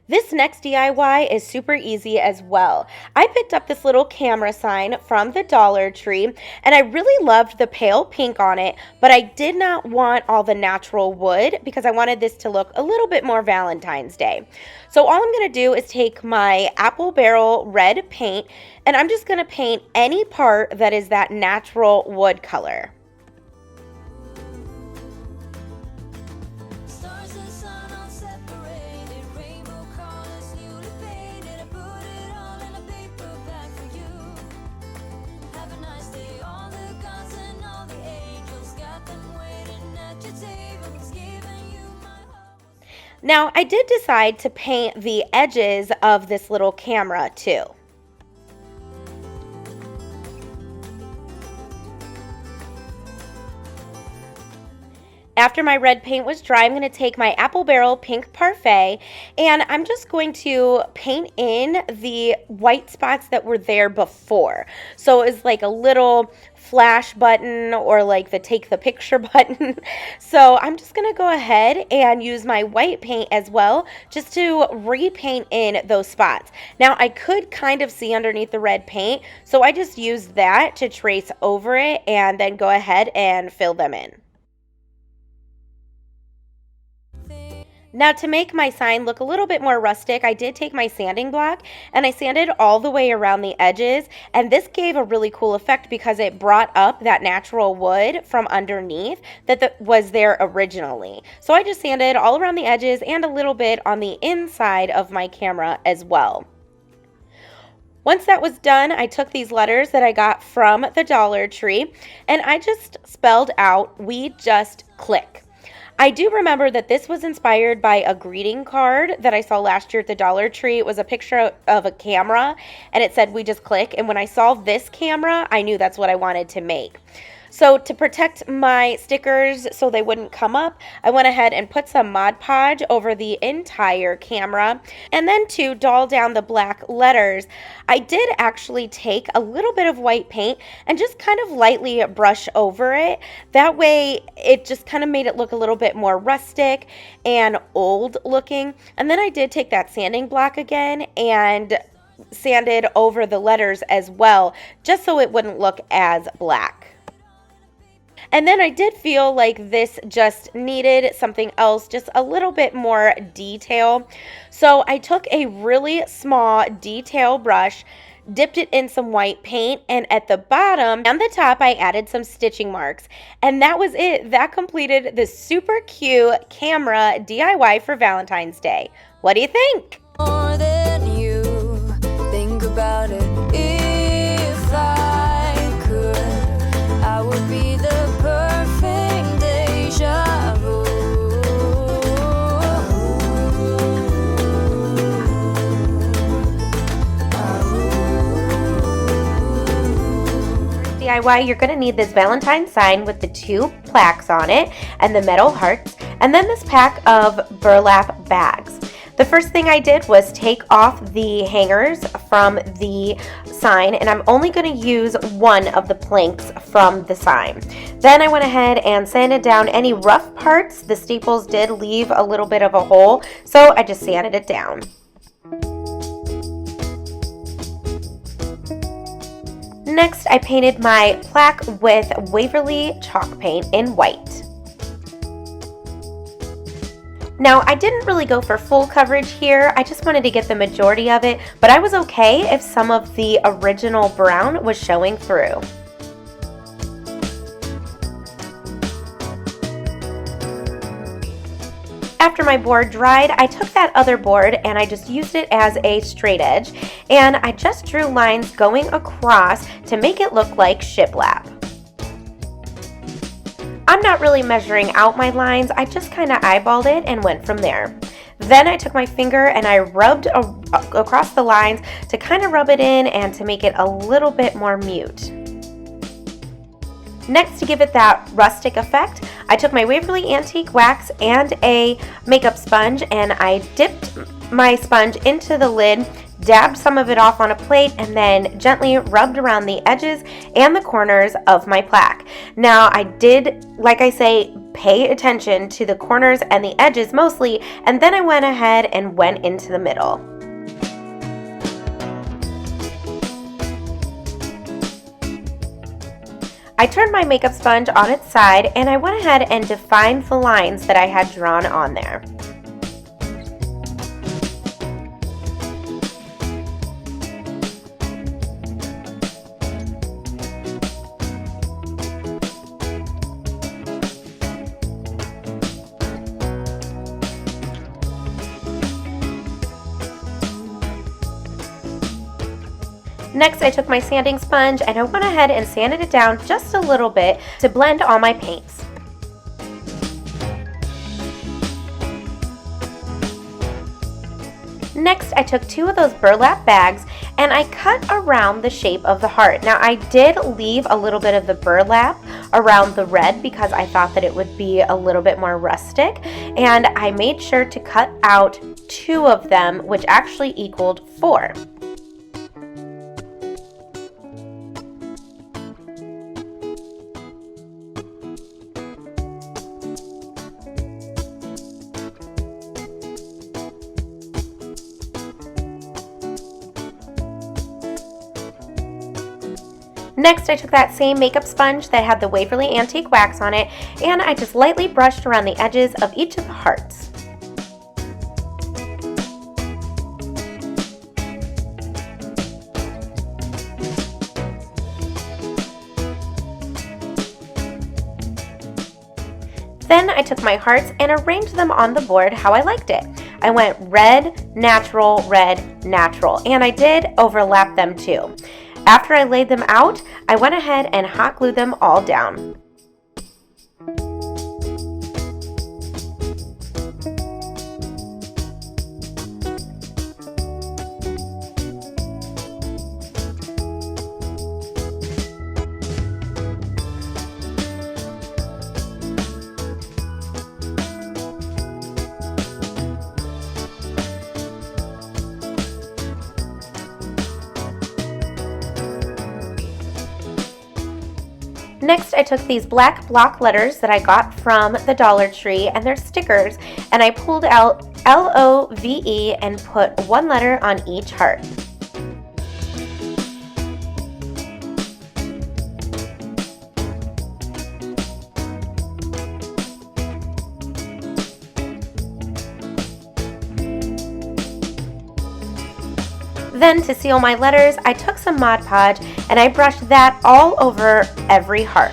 [SPEAKER 1] This next DIY is super easy as well. I picked up this little camera sign from the Dollar Tree, and I really loved the pale pink on it, but I did not want all the natural wood because I wanted this to look a little bit more Valentine's Day. So all I'm going to do is take my apple barrel red paint, and I'm just going to paint any part that is that natural wood color.
[SPEAKER 2] Stars and sun aren't separated.
[SPEAKER 1] Now, I did decide to paint the edges of this little camera too. After my red paint was dry, I'm going to take my Apple Barrel Pink Parfait and I'm just going to paint in the white spots that were there before. So it's like a little flash button or like the take the picture button. So I'm just going to go ahead and use my white paint as well just to repaint in those spots. Now I could kind of see underneath the red paint, so I just used that to trace over it and then go ahead and fill them in. Now to make my sign look a little bit more rustic, I did take my sanding block and I sanded all the way around the edges, and this gave a really cool effect because it brought up that natural wood from underneath that was there originally. So I just sanded all around the edges and a little bit on the inside of my camera as well. Once that was done, I took these letters that I got from the Dollar Tree and I just spelled out, "We just click." I do remember that this was inspired by a greeting card that I saw last year at the Dollar Tree. It was a picture of a camera and it said, "We just click." And when I saw this camera, I knew that's what I wanted to make. So to protect my stickers so they wouldn't come up, I went ahead and put some Mod Podge over the entire camera. And then to dull down the black letters, I did actually take a little bit of white paint and just kind of lightly brush over it. That way it just kind of made it look a little bit more rustic and old looking. And then I did take that sanding block again and sanded over the letters as well, just so it wouldn't look as black. And then I did feel like this just needed something else, just a little bit more detail. So I took a really small detail brush, dipped it in some white paint, and at the bottom and the top I added some stitching marks. And that was it. That completed this super cute camera DIY for Valentine's Day. What do you think?
[SPEAKER 2] More than you think about it. If I could, I would be the perfect deja vu.
[SPEAKER 1] DIY, you're going to need this Valentine sign with the 2 plaques on it and the metal hearts, and then this pack of burlap bags. The first thing I did was take off the hangers from the sign, and I'm only going to use one of the planks from the sign. Then I went ahead and sanded down any rough parts. The staples did leave a little bit of a hole, so I just sanded it down. Next, I painted my plaque with Waverly chalk paint in white. Now, I didn't really go for full coverage here. I just wanted to get the majority of it, but I was okay if some of the original brown was showing through. After my board dried, I took that other board and I just used it as a straight edge, and I just drew lines going across to make it look like shiplap. I'm not really measuring out my lines, I just kind of eyeballed it and went from there. Then I took my finger and I rubbed across the lines to kind of rub it in and to make it a little bit more mute. Next, to give it that rustic effect, I took my Waverly Antique Wax and a makeup sponge and I dipped my sponge into the lid, dabbed some of it off on a plate, and then gently rubbed around the edges and the corners of my plaque. Now, I did, like I say, pay attention to the corners and the edges mostly, and then I went ahead and went into the middle. I turned my makeup sponge on its side and I went ahead and defined the lines that I had drawn on there. Next, I took my sanding sponge and I went ahead and sanded it down just a little bit to blend all my paints. Next, I took 2 of those burlap bags and I cut around the shape of the heart. Now, I did leave a little bit of the burlap around the red because I thought that it would be a little bit more rustic, and I made sure to cut out 2 of them, which actually equaled 4. Next, I took that same makeup sponge that had the Waverly Antique wax on it, and I just lightly brushed around the edges of each of the hearts. Then I took my hearts and arranged them on the board how I liked it. I went red, natural, and I did overlap them too. After I laid them out, I went ahead and hot glued them all down. Next, I took these black block letters that I got from the Dollar Tree, and they're stickers, and I pulled out LOVE and put 1 letter on each heart. Then, to seal my letters, I took some Mod Podge and I brushed that all over every heart.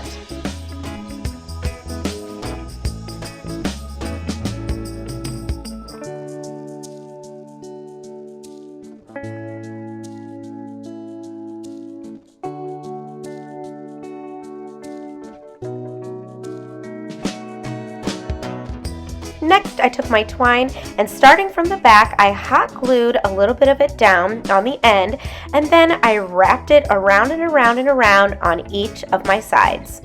[SPEAKER 1] Next, I took my twine and starting from the back, I hot glued a little bit of it down on the end, and then I wrapped it around and around and around on each of my sides.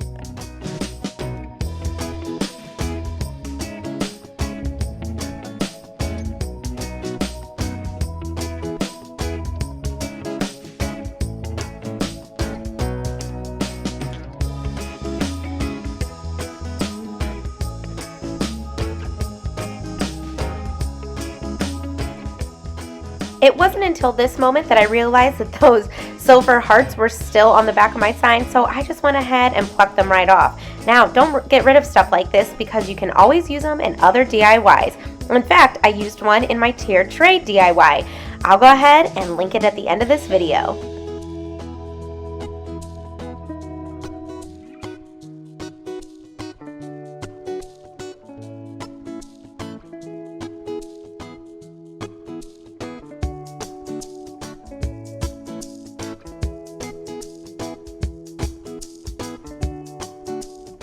[SPEAKER 1] It wasn't until this moment that I realized that those silver hearts were still on the back of my sign, so I just went ahead and plucked them right off. Now, don't get rid of stuff like this because you can always use them in other DIYs. In fact, I used one in my tiered tray DIY. I'll go ahead and link it at the end of this video.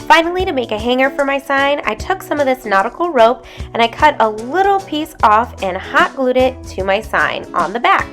[SPEAKER 1] Finally, to make a hanger for my sign, I took some of this nautical rope and I cut a little piece off and hot glued it to my sign on the back.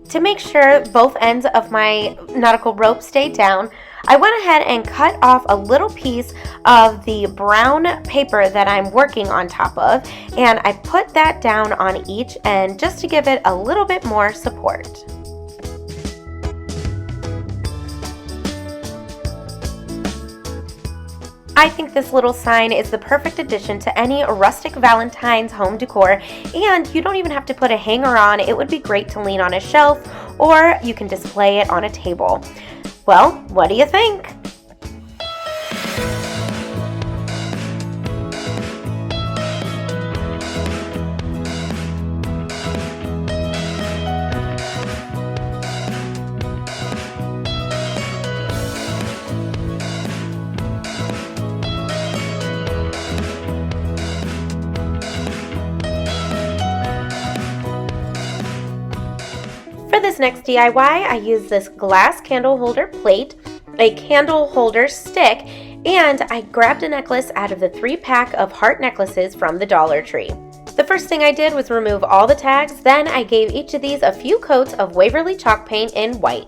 [SPEAKER 1] To make sure both ends of my nautical rope stayed down, I went ahead and cut off a little piece of the brown paper that I'm working on top of, and I put that down on each end just to give it a little bit more support. I think this little sign is the perfect addition to any rustic Valentine's home decor, and you don't even have to put a hanger on. It would be great to lean on a shelf, or you can display it on a table. Well, what do you think? For this next DIY, I used this glass candle holder plate, a candle holder stick, and I grabbed a necklace out of the 3-pack of heart necklaces from the Dollar Tree. The first thing I did was remove all the tags, then I gave each of these a few coats of Waverly chalk paint in white.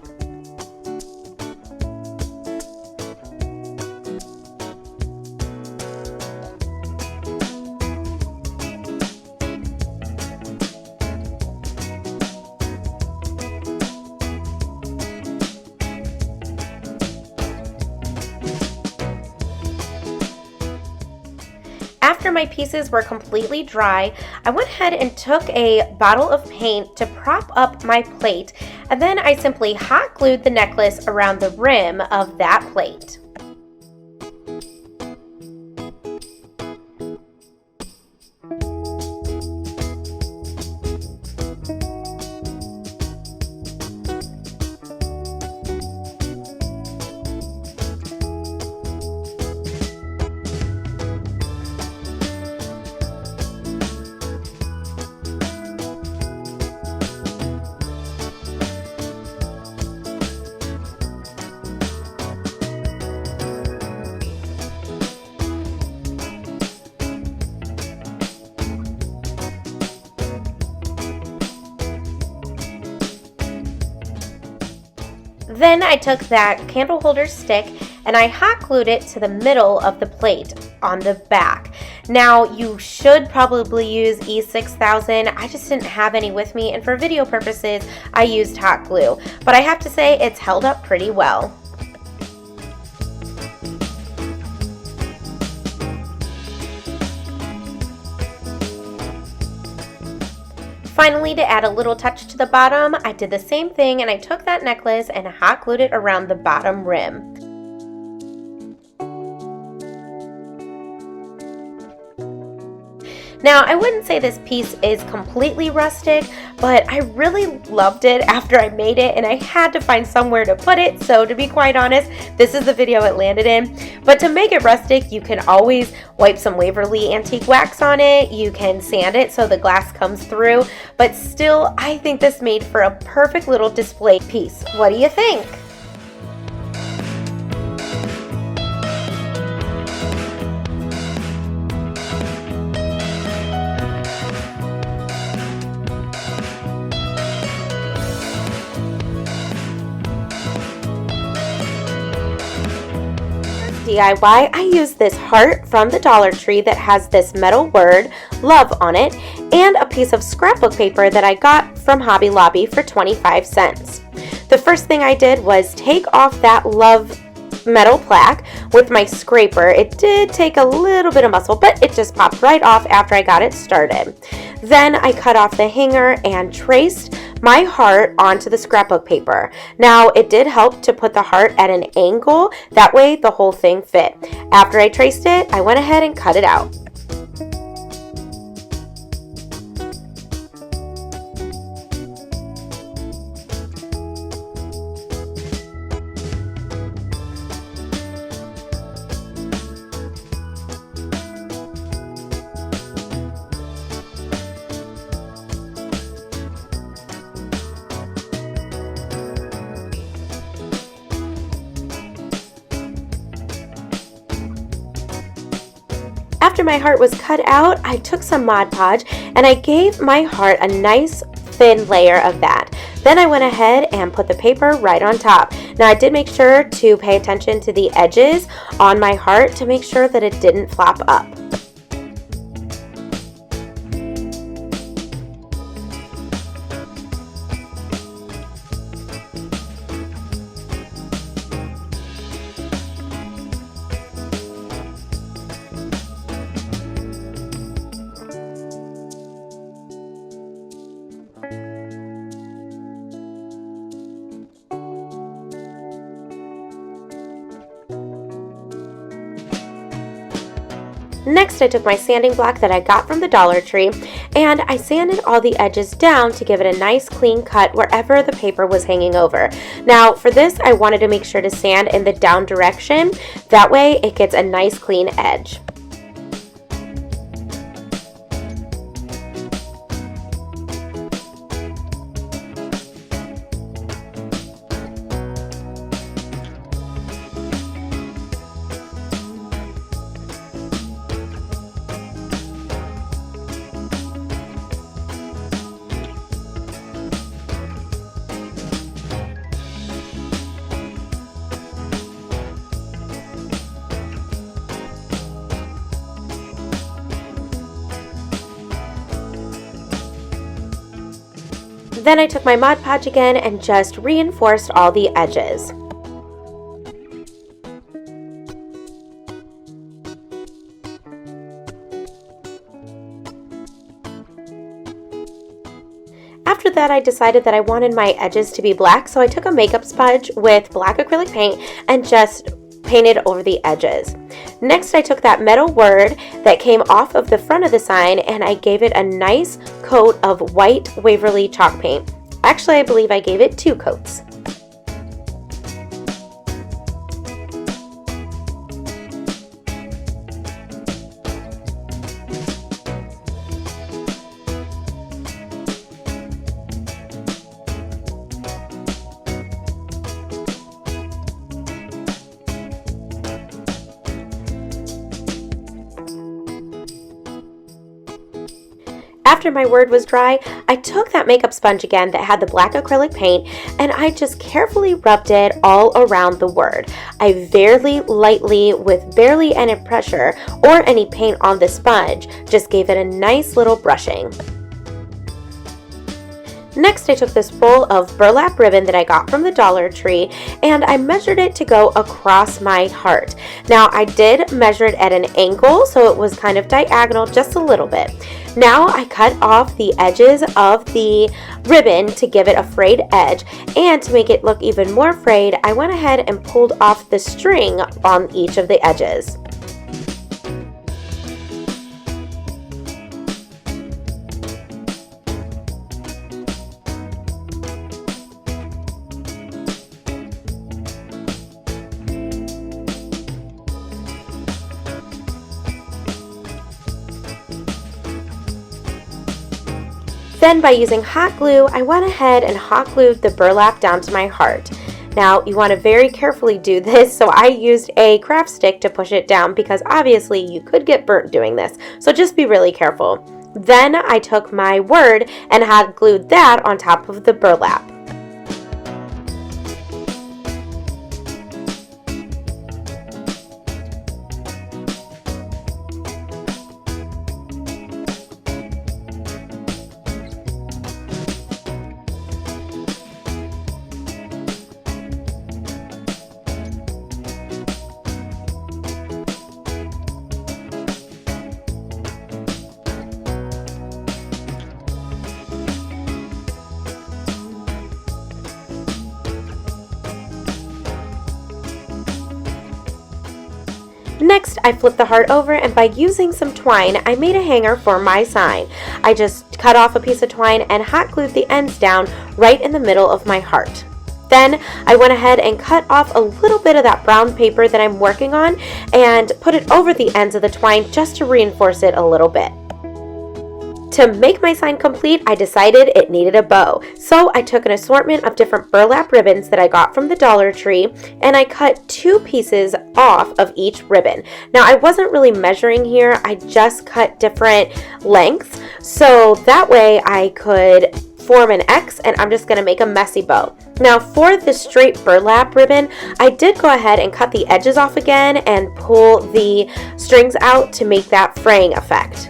[SPEAKER 1] After my pieces were completely dry, I went ahead and took a bottle of paint to prop up my plate, and then I simply hot glued the necklace around the rim of that plate. Then I took that candle holder stick and I hot glued it to the middle of the plate on the back. Now you should probably use E6000. I just didn't have any with me, and for video purposes I used hot glue, but I have to say it's held up pretty well. Finally, to add a little touch to the bottom, I did the same thing and I took that necklace and hot glued it around the bottom rim. Now, I wouldn't say this piece is completely rustic, but I really loved it after I made it and I had to find somewhere to put it, so to be quite honest, this is the video it landed in. But to make it rustic, you can always wipe some Waverly antique wax on it, you can sand it so the glass comes through, but still, I think this made for a perfect little display piece. What do you think? DIY, I used this heart from the Dollar Tree that has this metal word, love, on it, and a piece of scrapbook paper that I got from Hobby Lobby for 25 cents. The first thing I did was take off that love metal plaque with my scraper. It did take a little bit of muscle, but it just popped right off after I got it started. Then I cut off the hanger and traced my heart onto the scrapbook paper. Now, it did help to put the heart at an angle, that way the whole thing fit. After I traced it, I went ahead and cut it out. After my heart was cut out, I took some Mod Podge and I gave my heart a nice thin layer of that. Then I went ahead and put the paper right on top. Now, I did make sure to pay attention to the edges on my heart to make sure that it didn't flop up. Next, I took my sanding block that I got from the Dollar Tree and I sanded all the edges down to give it a nice clean cut wherever the paper was hanging over. Now, for this, I wanted to make sure to sand in the down direction. That way, it gets a nice clean edge. Then I took my Mod Podge again and just reinforced all the edges. After that, I decided that I wanted my edges to be black, so I took a makeup sponge with black acrylic paint and just painted over the edges. Next, I took that metal word that came off of the front of the sign and I gave it a nice coat of white Waverly chalk paint. Actually, I believe I gave it 2 coats. After my word was dry, I took that makeup sponge again that had the black acrylic paint and I just carefully rubbed it all around the word. I very lightly, with barely any pressure or any paint on the sponge, just gave it a nice little brushing. Next, I took this roll of burlap ribbon that I got from the Dollar Tree and I measured it to go across my heart. Now, I did measure it at an angle, so it was kind of diagonal just a little bit. Now, I cut off the edges of the ribbon to give it a frayed edge, and to make it look even more frayed, I went ahead and pulled off the string on each of the edges. Then by using hot glue, I went ahead and hot glued the burlap down to my heart. Now, you want to very carefully do this, so I used a craft stick to push it down because obviously you could get burnt doing this, so just be really careful. Then I took my word and hot glued that on top of the burlap. Next, I flipped the heart over and by using some twine, I made a hanger for my sign. I just cut off a piece of twine and hot glued the ends down right in the middle of my heart. Then I went ahead and cut off a little bit of that brown paper that I'm working on and put it over the ends of the twine just to reinforce it a little bit. To make my sign complete, I decided it needed a bow. So I took an assortment of different burlap ribbons that I got from the Dollar Tree and I cut 2 pieces off of each ribbon. Now, I wasn't really measuring here, I just cut different lengths so that way I could form an X, and I'm just going to make a messy bow. Now, for the straight burlap ribbon, I did go ahead and cut the edges off again and pull the strings out to make that fraying effect.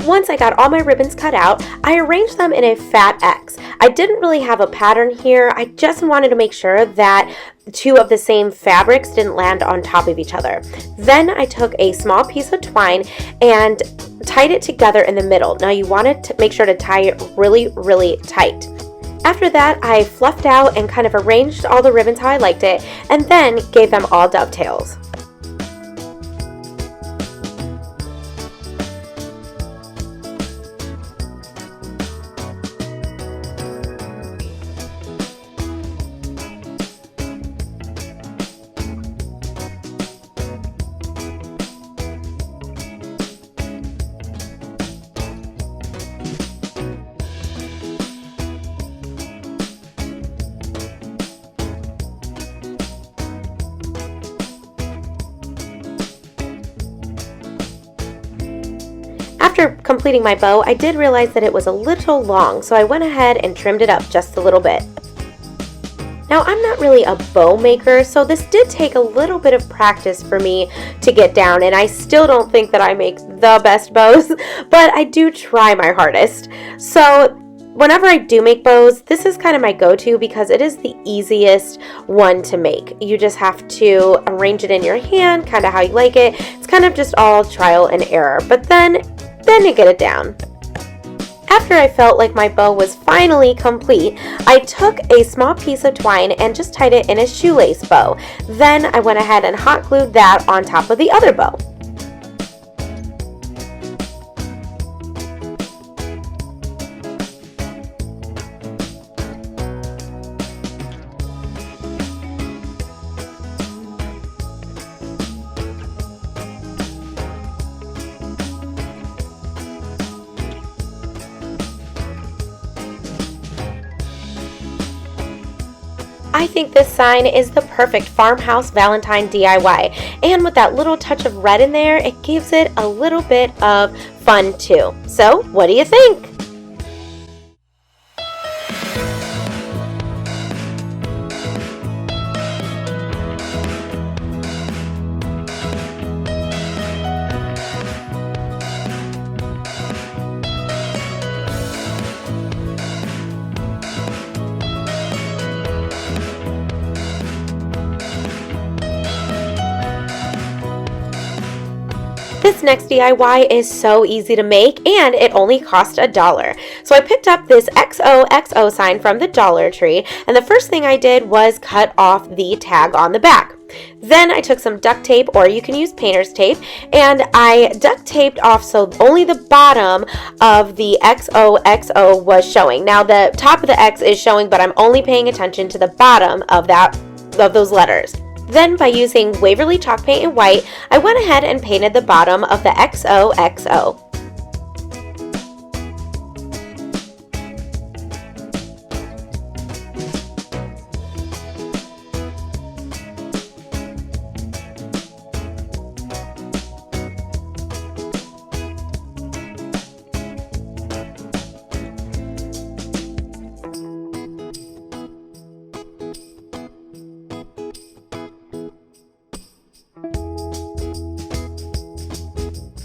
[SPEAKER 1] Once I got all my ribbons cut out, I arranged them in a fat X. I didn't really have a pattern here. I just wanted to make sure that 2 of the same fabrics didn't land on top of each other. Then I took a small piece of twine and tied it together in the middle. Now you want to make sure to tie it really, really tight. After that, I fluffed out and kind of arranged all the ribbons how I liked it, and then gave them all dovetails. After completing my bow, I did realize that it was a little long, so I went ahead and trimmed it up just a little bit. Now, I'm not really a bow maker, so this did take a little bit of practice for me to get down, and I still don't think that I make the best bows, but I do try my hardest. So whenever I do make bows, this is kind of my go-to because it is the easiest one to make. You just have to arrange it in your hand, kind of how you like it. It's kind of just all trial and error, but then you get it down. After I felt like my bow was finally complete, I took a small piece of twine and just tied it in a shoelace bow. Then I went ahead and hot glued that on top of the other bow. I think this sign is the perfect farmhouse Valentine DIY, and with that little touch of red in there, it gives it a little bit of fun too. So, what do you think? This next DIY is so easy to make, and it only cost $1. So I picked up this XOXO sign from the Dollar Tree, and the first thing I did was cut off the tag on the back. Then I took some duct tape, or you can use painter's tape, and I duct taped off so only the bottom of the XOXO was showing. Now the top of the X is showing, but I'm only paying attention to the bottom of those letters. Then, by using Waverly chalk paint in white, I went ahead and painted the bottom of the XOXO.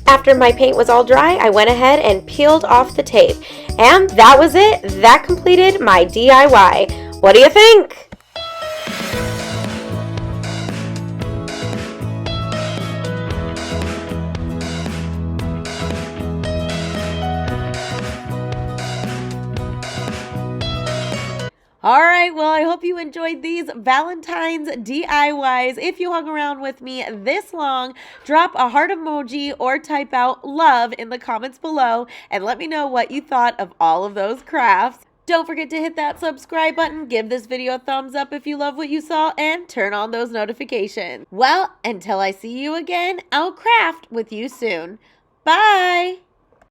[SPEAKER 1] After my paint was all dry, I went ahead and peeled off the tape. And that was it. That completed my DIY. What do you think? All right, well, I hope you enjoyed these Valentine's DIYs. If you hung around with me this long, drop a heart emoji or type out love in the comments below and let me know what you thought of all of those crafts. Don't forget to hit that subscribe button, give this video a thumbs up if you love what you saw, and turn on those notifications. Well, until I see you again, I'll craft with you soon. Bye!